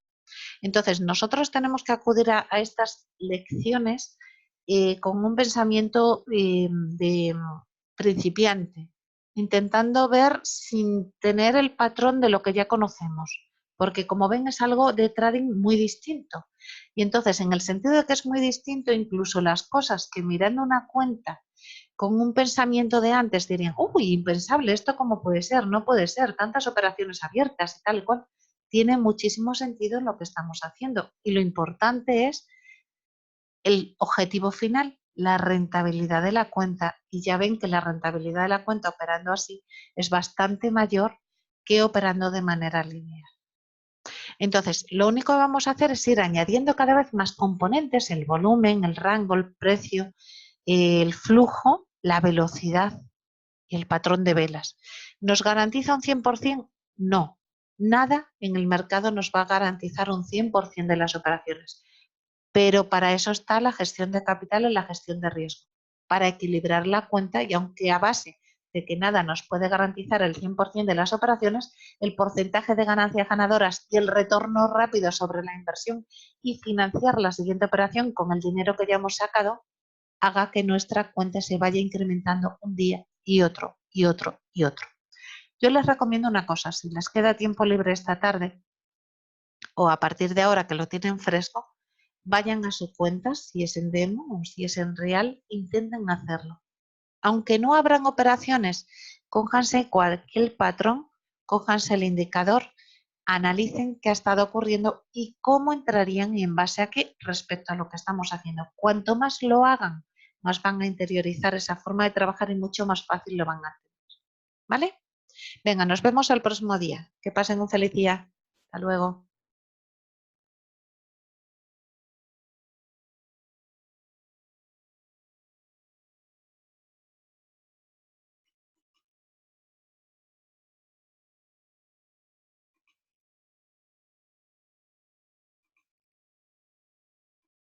Entonces, nosotros tenemos que acudir a estas lecciones con un pensamiento de principiante, intentando ver sin tener el patrón de lo que ya conocemos, porque como ven es algo de trading muy distinto. Y entonces, en el sentido de que es muy distinto, incluso las cosas que mirando una cuenta con un pensamiento de antes dirían, uy, impensable, ¿esto cómo puede ser? No puede ser, tantas operaciones abiertas y tal y cual. Tiene muchísimo sentido en lo que estamos haciendo. Y lo importante es el objetivo final, la rentabilidad de la cuenta. Y ya ven que la rentabilidad de la cuenta operando así es bastante mayor que operando de manera lineal. Entonces, lo único que vamos a hacer es ir añadiendo cada vez más componentes, el volumen, el rango, el precio, el flujo, la velocidad y el patrón de velas. ¿Nos garantiza un 100%? No. Nada en el mercado nos va a garantizar un 100% de las operaciones. Pero para eso está la gestión de capital y la gestión de riesgo, para equilibrar la cuenta y aunque a base de que nada nos puede garantizar el 100% de las operaciones, el porcentaje de ganancias ganadoras y el retorno rápido sobre la inversión y financiar la siguiente operación con el dinero que ya hemos sacado, haga que nuestra cuenta se vaya incrementando un día y otro y otro y otro. Yo les recomiendo una cosa, si les queda tiempo libre esta tarde o a partir de ahora que lo tienen fresco, vayan a su cuenta, si es en demo o si es en real, intenten hacerlo. Aunque no abran operaciones, cójanse cualquier patrón, cójanse el indicador, analicen qué ha estado ocurriendo y cómo entrarían y en base a qué respecto a lo que estamos haciendo. Cuanto más lo hagan, más van a interiorizar esa forma de trabajar y mucho más fácil lo van a hacer. ¿Vale? Venga, nos vemos el próximo día. Que pasen un feliz día. Hasta luego.